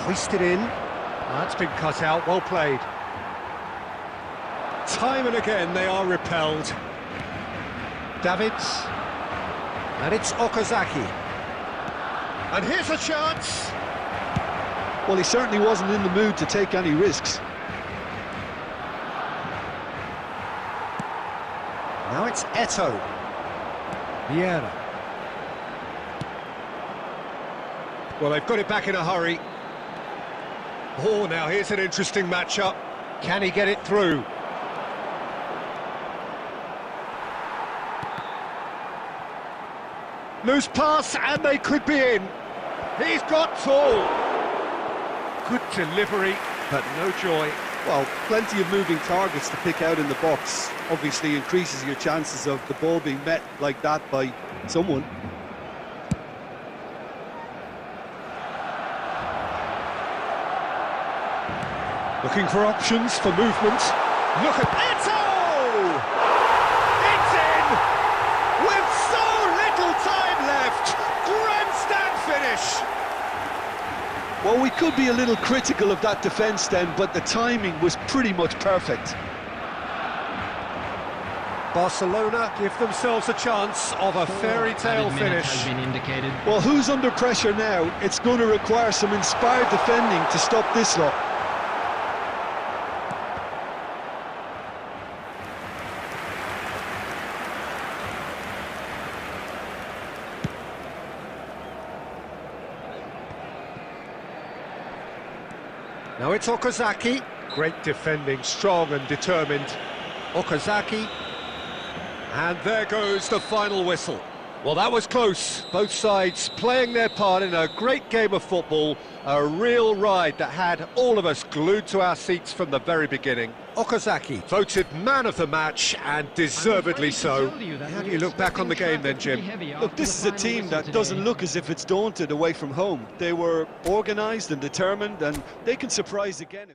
Hoisted in. That's been cut out, well played. Time and again they are repelled. Davids. And it's Okazaki. And here's a chance. Well, he certainly wasn't in the mood to take any risks. Now it's Eto'o. Vieira. Well, they've got it back in a hurry. Oh, now here's an interesting matchup. Can he get it through? Loose pass, and they could be in. He's got all. Good delivery, but no joy. Well, plenty of moving targets to pick out in the box. Obviously increases your chances of the ball being met like that by someone. Looking for options for movement. Look at Eto'o! It's in! With so little time left! Grandstand finish! Well, we could be a little critical of that defence then, but the timing was pretty much perfect. Barcelona give themselves a chance of a fairy tale finish. Has been indicated. Well, who's under pressure now? It's going to require some inspired defending to stop this lot. Now it's Okazaki. Great defending, strong and determined. Okazaki. And there goes the final whistle. Well, that was close. Both sides playing their part in a great game of football. A real ride that had all of us glued to our seats from the very beginning. Okazaki voted man of the match, and deservedly so. How do you look back on the game then, Jim? Look, this is a team that doesn't look as if it's daunted away from home. They were organised and determined, and they can surprise again.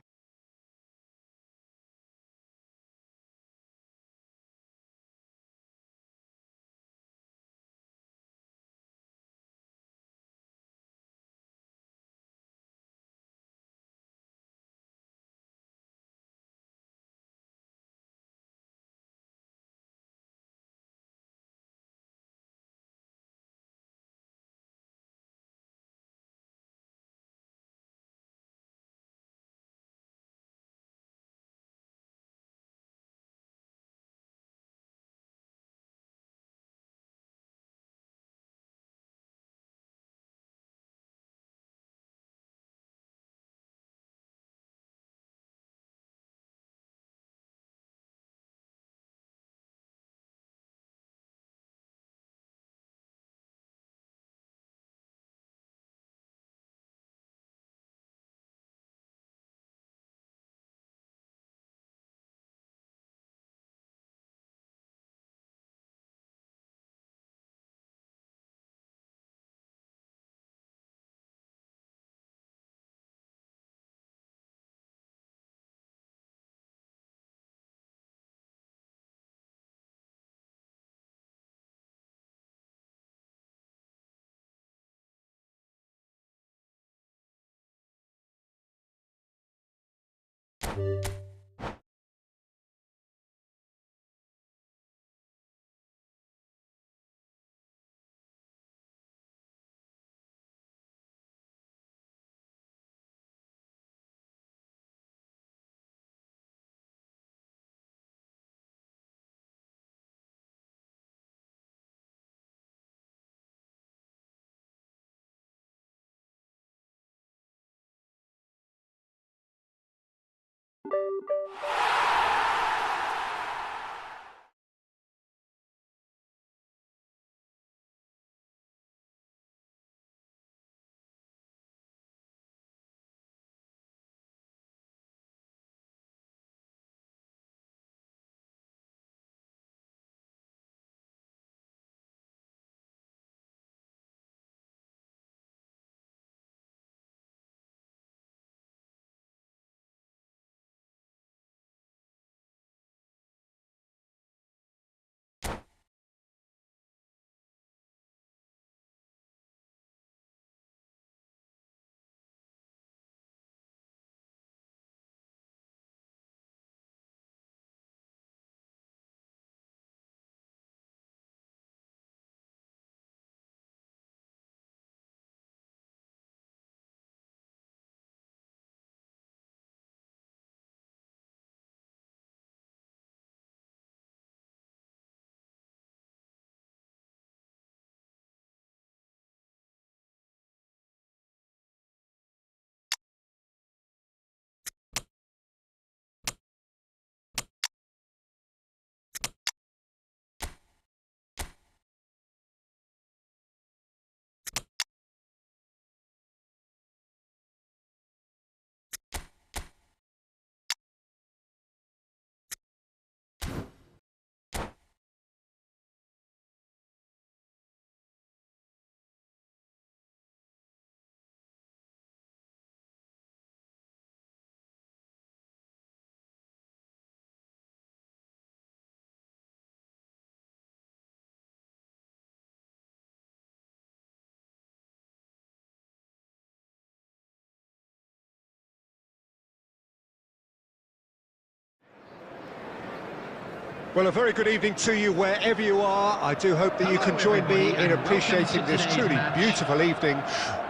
Well, a very good evening to you wherever you are. I do hope that you can join me in appreciating this truly beautiful evening,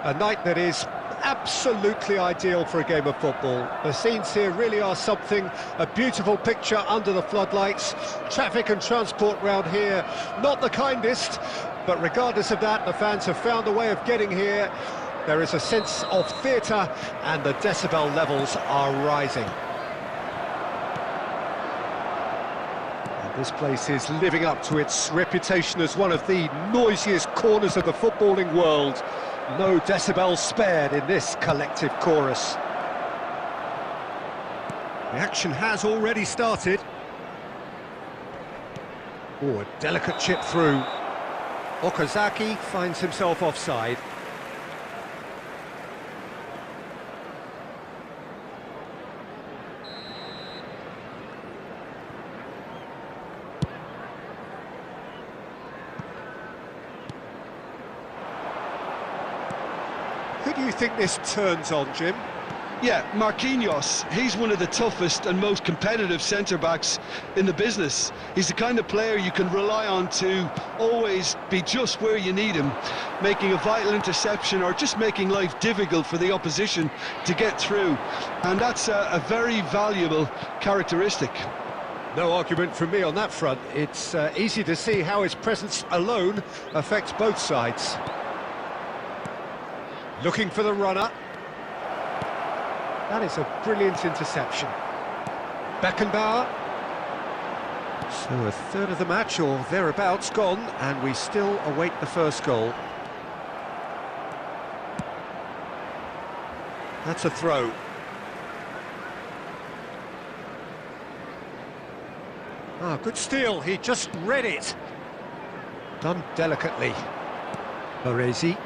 a night that is absolutely ideal for a game of football. The scenes here really are something, a beautiful picture under the floodlights. Traffic and transport round here, not the kindest, but regardless of that, the fans have found a way of getting here. There is a sense of theatre and the decibel levels are rising. This place is living up to its reputation as one of the noisiest corners of the footballing world. No decibels spared in this collective chorus. The action has already started. Oh, a delicate chip through. Okazaki finds himself offside. Who do you think this turns on, Jim? Yeah, Marquinhos, he's one of the toughest and most competitive centre-backs in the business. He's the kind of player you can rely on to always be just where you need him, making a vital interception or just making life difficult for the opposition to get through. And that's a very valuable characteristic. No argument from me on that front. It's easy to see how his presence alone affects both sides. Looking for the runner. That is a brilliant interception. Beckenbauer. So a third of the match or thereabouts gone, and we still await the first goal. That's a throw. Ah, good steal, he just read it. Done delicately. Baresi.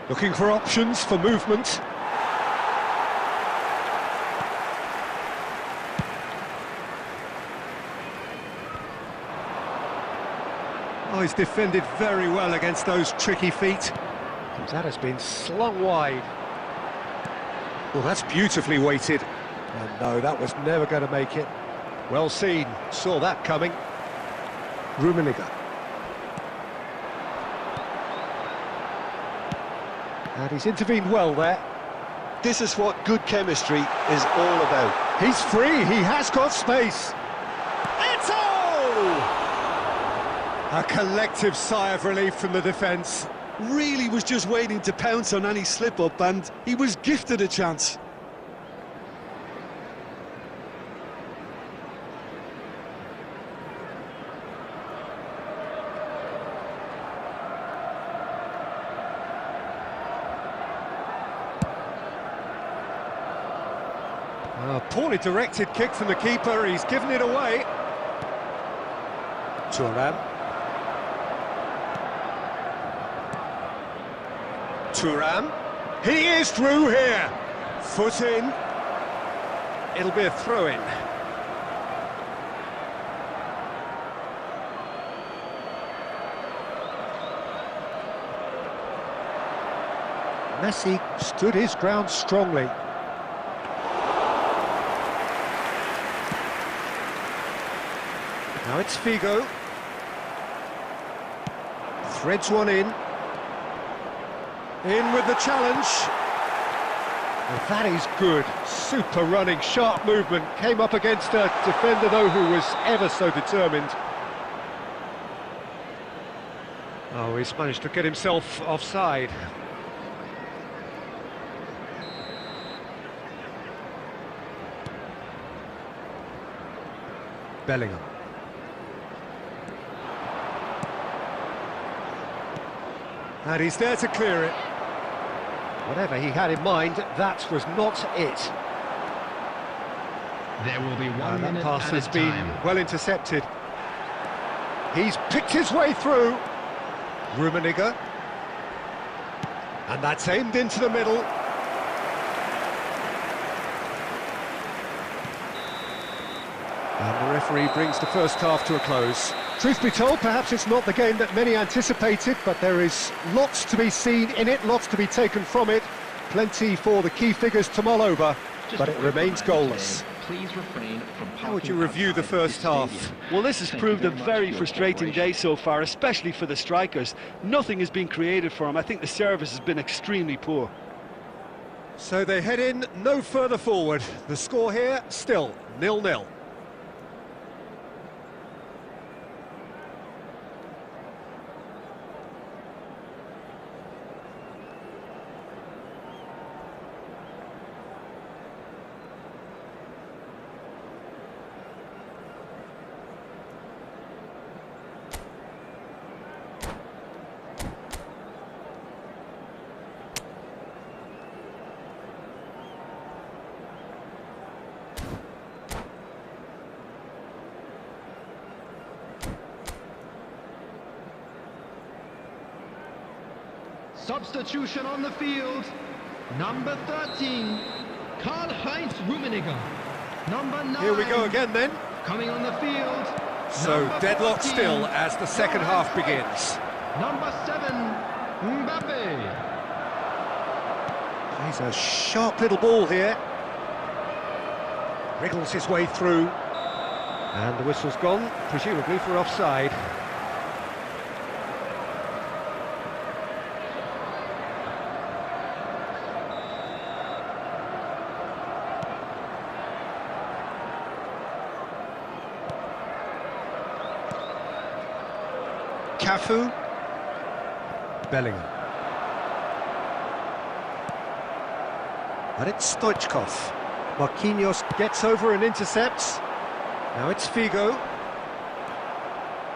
Looking for options for movement. Oh, he's defended very well against those tricky feet. That has been slung wide. Well, that's beautifully weighted. And no, that was never going to make it. Well seen, saw that coming. Rummenigge. And he's intervened well there. This is what good chemistry is all about. He's free, he has got space. Eto'o! A collective sigh of relief from the defence. Really was just waiting to pounce on any slip-up, and he was gifted a chance. A poorly directed kick from the keeper, he's given it away. Thuram. Thuram. He is through here. Foot in. It'll be a throw-in. Messi stood his ground strongly. Now it's Figo. Threads one in. In with the challenge. Well, that is good. Super running, sharp movement. Came up against a defender, though, who was ever so determined. Oh, he's managed to get himself offside. Bellingham. And he's there to clear it. Whatever he had in mind, that was not it. There will be 1 minute that pass at has a been time. well intercepted. He's picked his way through. Rummenigge. And that's aimed into the middle. And the referee brings the first half to a close. Truth be told, perhaps it's not the game that many anticipated, but there is lots to be seen in it, lots to be taken from it. Plenty for the key figures to mull over, but it remains goalless. Please refrain from How would you review the first half? Well, this has proved a very frustrating day so far, especially for the strikers. Nothing has been created for them. I think the service has been extremely poor. So they head in no further forward. The score here, still 0-0. Substitution on the field. Number 13, Karl-Heinz Rummenigge. Number 9. Here we go again then. Coming on the field. So number deadlock 14, still as the second half begins. Number 7, Mbappe. He's a sharp little ball here. Wriggles his way through. And the whistle's gone, presumably for offside. Cafu. Bellingham. And it's Stoichkov. Marquinhos gets over and intercepts. Now it's Figo.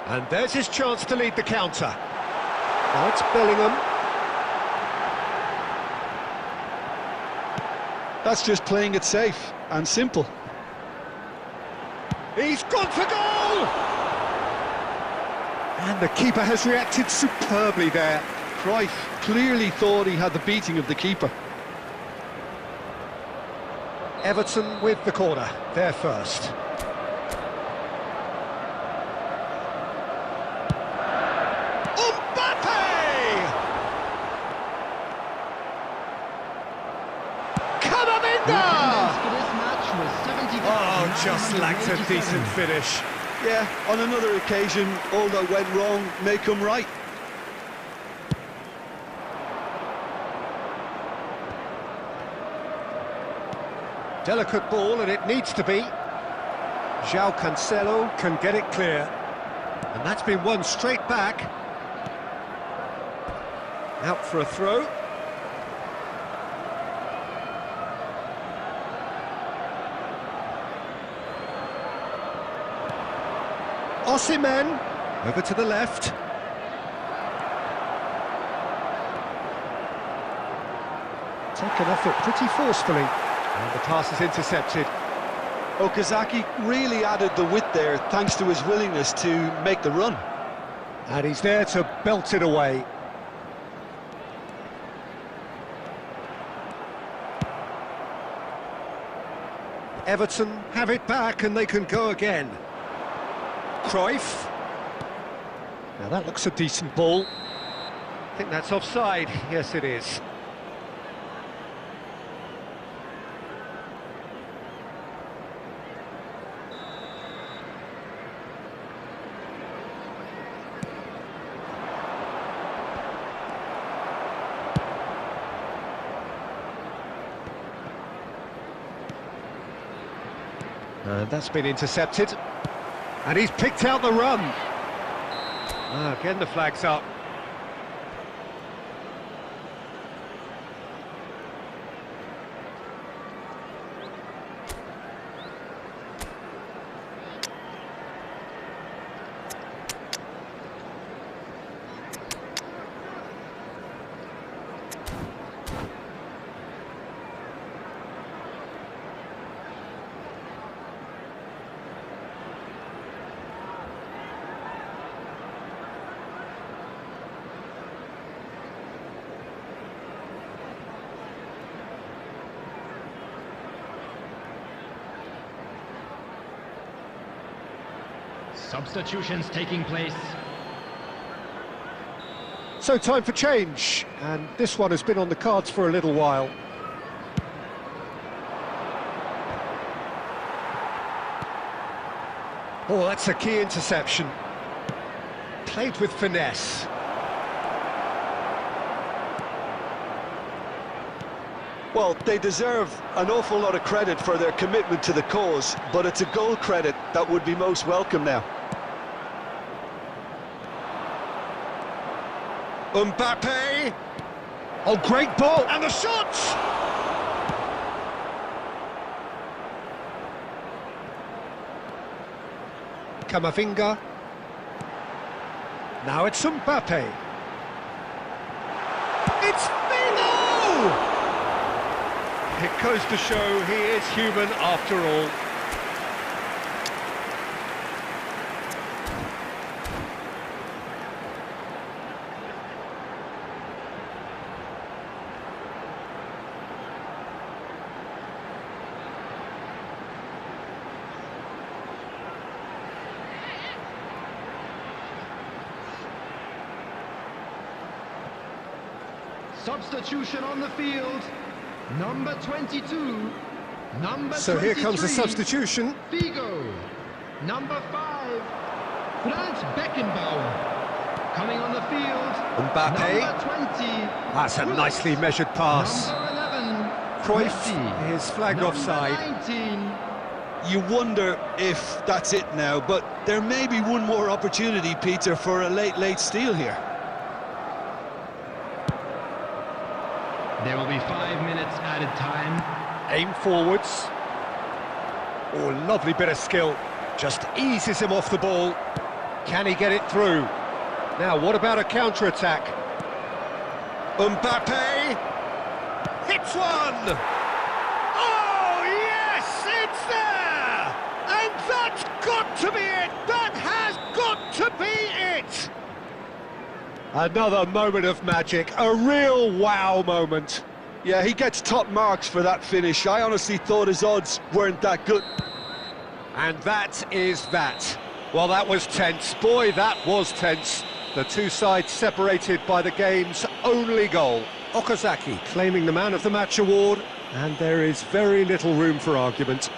And there's his chance to lead the counter. Now it's Bellingham. That's just playing it safe and simple. He's gone for goal! And the keeper has reacted superbly there. Cruyff clearly thought he had the beating of the keeper. Everton with the corner, they're first. Mbappe! Come on in! Fernanda! For this match was 70. Oh, just lacked a decent finish. Yeah, on another occasion, all that went wrong may come right. Delicate ball, and it needs to be. João Cancelo can get it clear. And that's been won straight back. Out for a throw. Osimhen, over to the left. Taken off it pretty forcefully. And the pass is intercepted. Okazaki really added the width there thanks to his willingness to make the run. And he's there to belt it away. Everton have it back and they can go again. Cruyff. Now that looks a decent ball. I think that's offside. Yes, it is. And that's been intercepted. And he's picked out the run. Again, the flag's up. Substitutions taking place. So time for change, and this one has been on the cards for a little while. Oh, that's a key interception. Played with finesse. Well, they deserve an awful lot of credit for their commitment to the cause, but it's a goal credit that would be most welcome now. Mbappe. Oh, great ball. And the shot! Camavinga. Now it's Mbappe. It's Fino! It goes to show he is human after all. Substitution on the field. Number 22. Number So 23, here comes the substitution. Figo. Number 5. Franz Beckenbauer. Coming on the field. Mbappe. Number 20. That's a nicely measured pass. Number 11. Cruyff Messi. is flagged Number offside. 19. You wonder if that's it now, but there may be one more opportunity, Peter, for a late steal here. There will be 5 minutes added time. Aim forwards. Oh, lovely bit of skill. Just eases him off the ball. Can he get it through? Now, what about a counter-attack? Mbappe! Hits one! Oh, yes! It's there! And that's got to be it! That has got to be it! Another moment of magic, a real wow moment. Yeah, he gets top marks for that finish. I honestly thought his odds weren't that good. And that is that. Well, that was tense. Boy, that was tense. The two sides separated by the game's only goal. Okazaki claiming the Man of the Match award. And there is very little room for argument.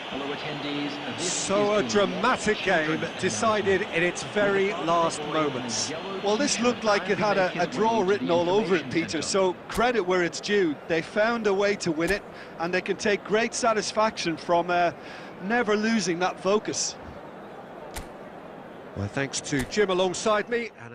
Hello, attendees. This So a is the dramatic game decided in its very last moments. Well, this looked like it had a draw written all over it, Peter, so credit where it's due. They found a way to win it, and they can take great satisfaction from never losing that focus. Well, thanks to Jim alongside me. And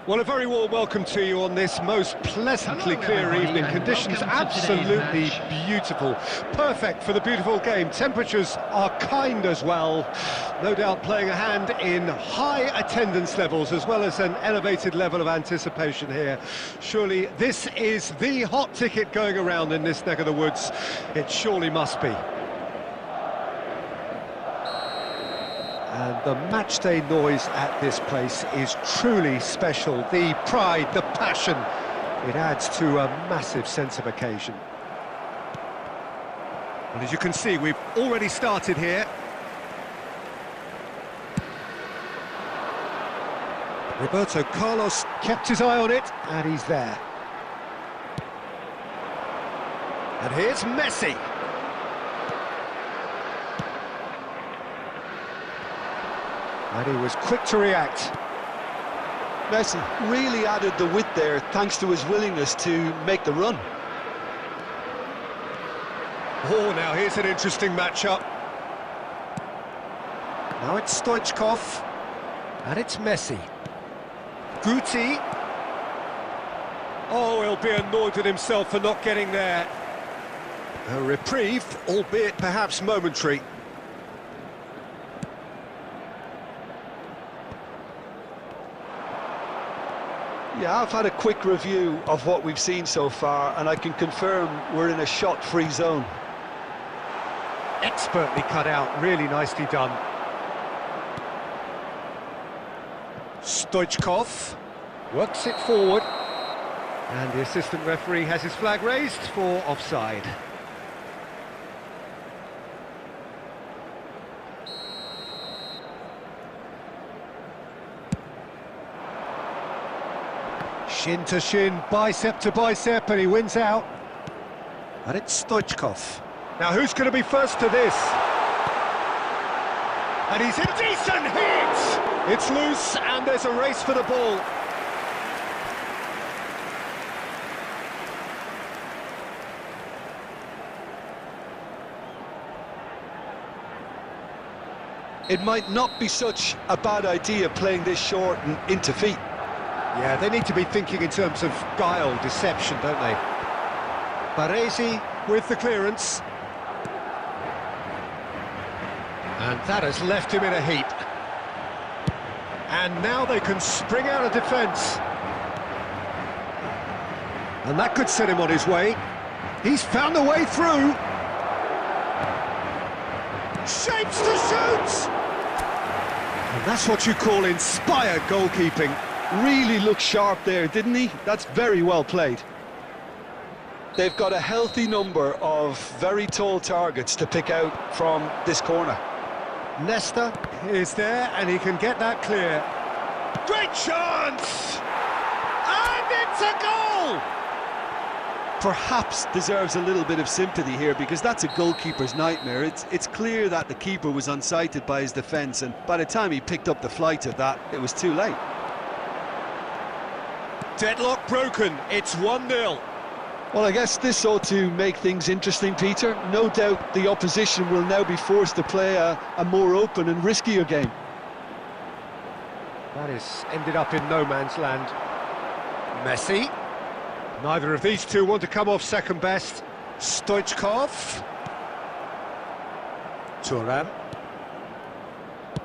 Well, a very warm welcome to you on this most pleasantly Hello, clear everybody, evening. and Conditions welcome to today's absolutely match. beautiful. Perfect for the beautiful game. Temperatures are kind as well. No doubt playing a hand in high attendance levels as well as an elevated level of anticipation here. Surely this is the hot ticket going around in this neck of the woods. It surely must be. And the matchday noise at this place is truly special. The pride, the passion, it adds to a massive sense of occasion. And as you can see, we've already started here. Roberto Carlos kept his eye on it, and he's there. And here's Messi. And he was quick to react. Messi really added the width there thanks to his willingness to make the run. Oh, now here's an interesting matchup. Now it's Stoichkov, and it's Messi. Guti. Oh, he'll be annoyed with himself for not getting there. A reprieve, albeit perhaps momentary. Yeah, I've had a quick review of what we've seen so far, and I can confirm we're in a shot-free zone. Expertly cut out, really nicely done. Stoichkov works it forward, and the assistant referee has his flag raised for offside. Shin to shin, bicep to bicep, and he wins out. And it's Stoichkov. Now who's going to be first to this? And he's in decent hit! It's loose, and there's a race for the ball. It might not be such a bad idea playing this short and into feet. Yeah, they need to be thinking in terms of guile, deception, don't they? Baresi with the clearance. And that has left him in a heap. And now they can spring out of defence. And that could set him on his way. He's found a way through. Shapes to shoot! And that's what you call inspired goalkeeping. Really looked sharp there, didn't he? That's very well played. They've got a healthy number of very tall targets to pick out from this corner. Nesta is there, and he can get that clear. Great chance! And it's a goal! Perhaps deserves a little bit of sympathy here, because that's a goalkeeper's nightmare. It's clear that the keeper was unsighted by his defence, and by the time he picked up the flight of that, it was too late. Deadlock broken, it's 1-0. Well, I guess this ought to make things interesting, Peter. No doubt the opposition will now be forced to play a more open and riskier game. That has ended up in no man's land. Messi. Neither of these two want to come off second best. Stoichkov. Thuram.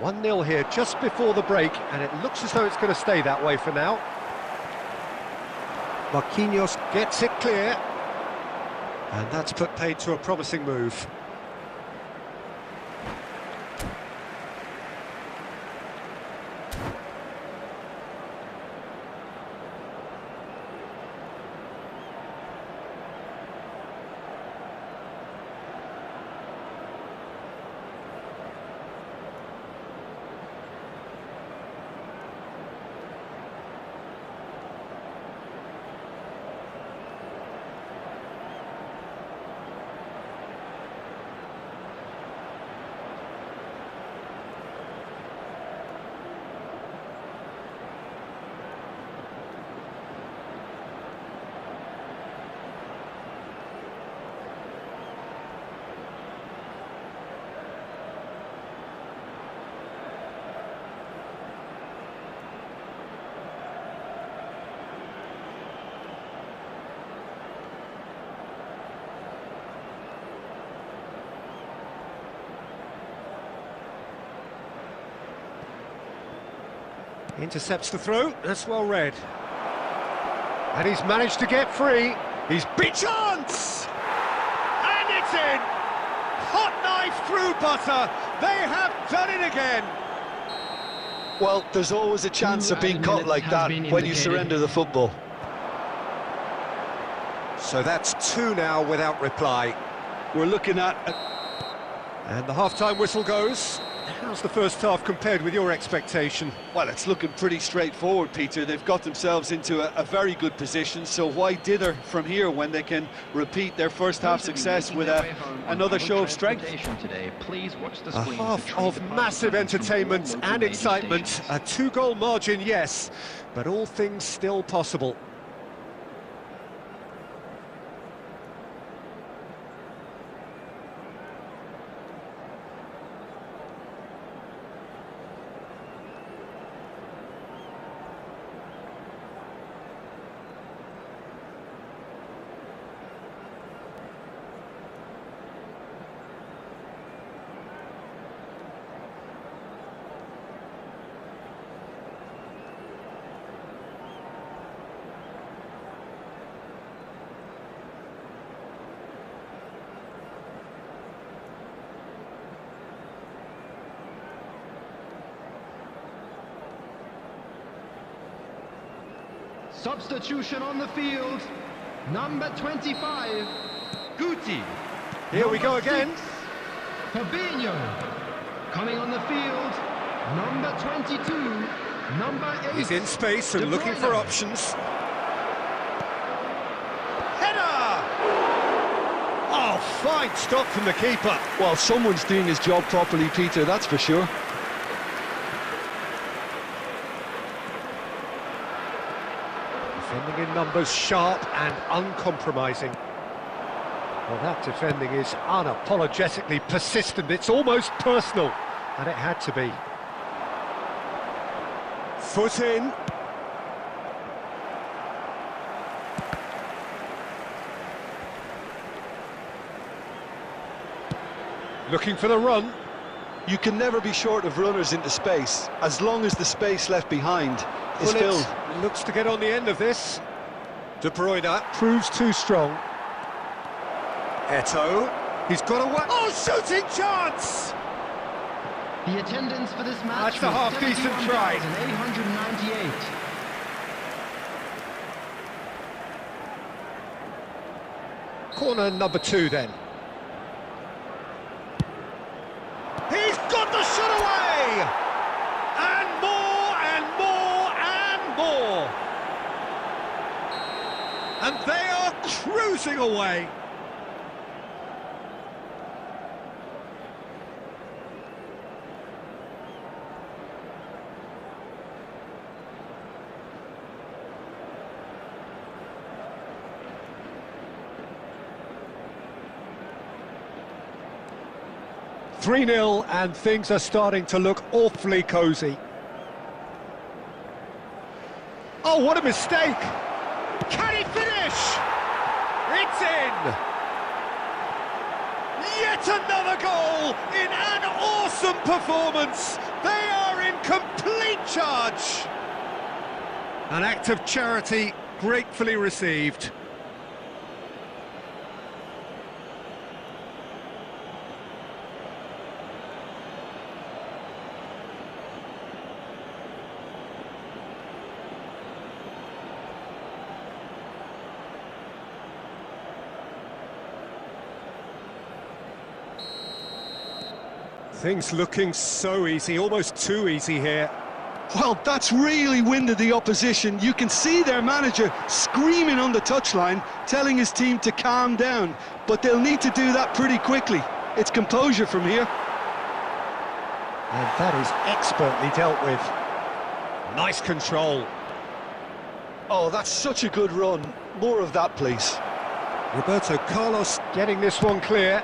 1-0 here just before the break, and it looks as though it's going to stay that way for now. Marquinhos gets it clear, and that's put paid to a promising move. Intercepts the throw, that's well read. And he's managed to get free. He's beat chance! And it's in! Hot knife through butter. They have done it again. Well, there's always a chance of being caught like that when you surrender the football. So that's 2 now without reply. We're looking at... And the half-time whistle goes. How's the first half compared with your expectation? Well, it's looking pretty straightforward, Peter. They've got themselves into a very good position, so why dither from here when they can repeat their first half success with another show of strength? Today, please watch the A half of massive entertainment and excitement. A 2-goal margin, yes, but all things still possible. Substitution on the field. Number 25, Guti. Here we go again. Fabinho. Coming on the field, number 22, number 8. He's in space and looking for options. Header! Oh, fine stop from the keeper. Well, someone's doing his job properly, Peter, that's for sure. Defending in numbers, sharp and uncompromising. Well, that defending is unapologetically persistent. It's almost personal, and it had to be. Foot in. Looking for the run. You can never be short of runners into space, as long as the space left behind is filled. Looks to get on the end of this. De Bruyne proves too strong. Eto'o, he's got a... Oh, shooting chance! The attendance for this match That's a half-decent try. 898. Corner number 2 then. He's got the shot away! And more, and more, and more! And they are cruising away. (3-0) and things are starting to look awfully cosy. Oh, what a mistake! Can he finish? It's in! Yet another goal in an awesome performance! They are in complete charge! An act of charity gratefully received. Things looking so easy, almost too easy here. Well, that's really winded the opposition. You can see their manager screaming on the touchline, telling his team to calm down. But they'll need to do that pretty quickly. It's composure from here. And that is expertly dealt with. Nice control. Oh, that's such a good run. More of that, please. Roberto Carlos getting this one clear.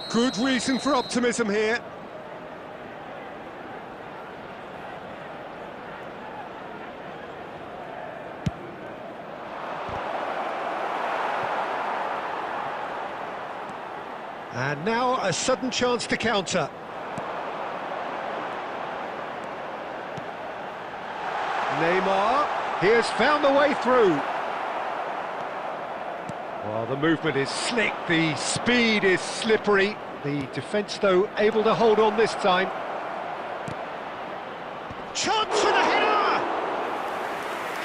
Good reason for optimism here. And now a sudden chance to counter. Neymar, he has found the way through. Well, the movement is slick, the speed is slippery. The defence, though, able to hold on this time. Chance for the header!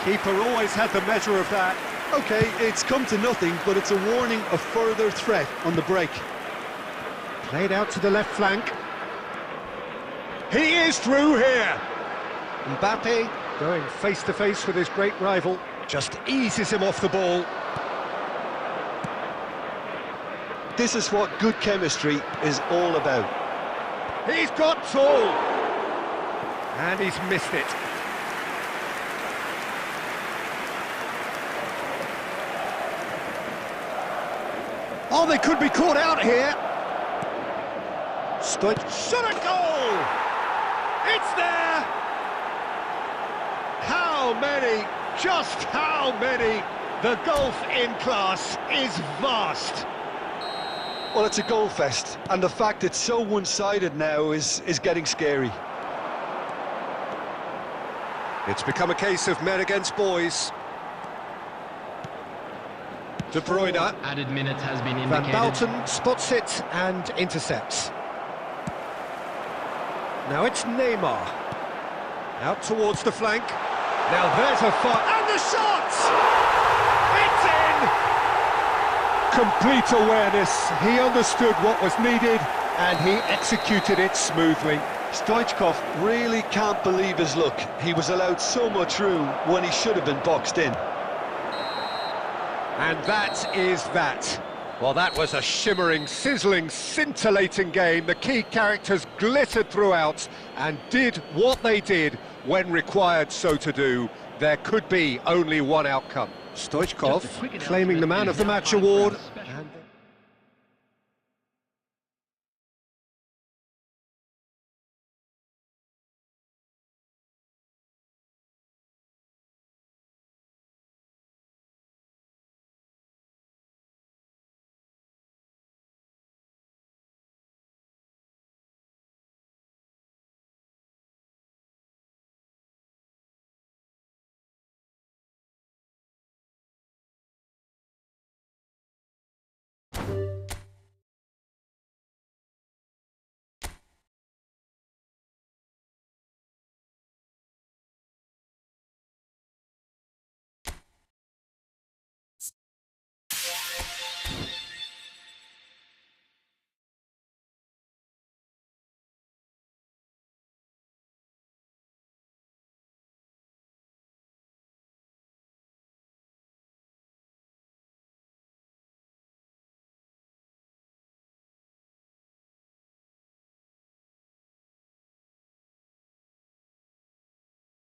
Keeper always had the measure of that. OK, it's come to nothing, but it's a warning of further threat on the break. Played out to the left flank. He is through here! Mbappe, going face-to-face with his great rival, just eases him off the ball. This is what good chemistry is all about. He's got tall! And he's missed it. Oh, they could be caught out here. Shot a goal! It's there! How many? Just how many? The gulf in class is vast. Well, it's a goal fest, and the fact it's so one-sided now is getting scary. It's become a case of men against boys. De Bruyne. Added minutes has been Van indicated. Bouten spots it and intercepts. Now it's Neymar. Out towards the flank. Now there's a fire. And the shot! It's in! Complete awareness. He understood what was needed and he executed it smoothly. Stoichkov really can't believe his luck. He was allowed so much room when he should have been boxed in. And that is that. Well, that was a shimmering, sizzling, scintillating game. The key characters glittered throughout and did what they did when required so to do. There could be only one outcome. Stoichkov claiming the Man of the Match award.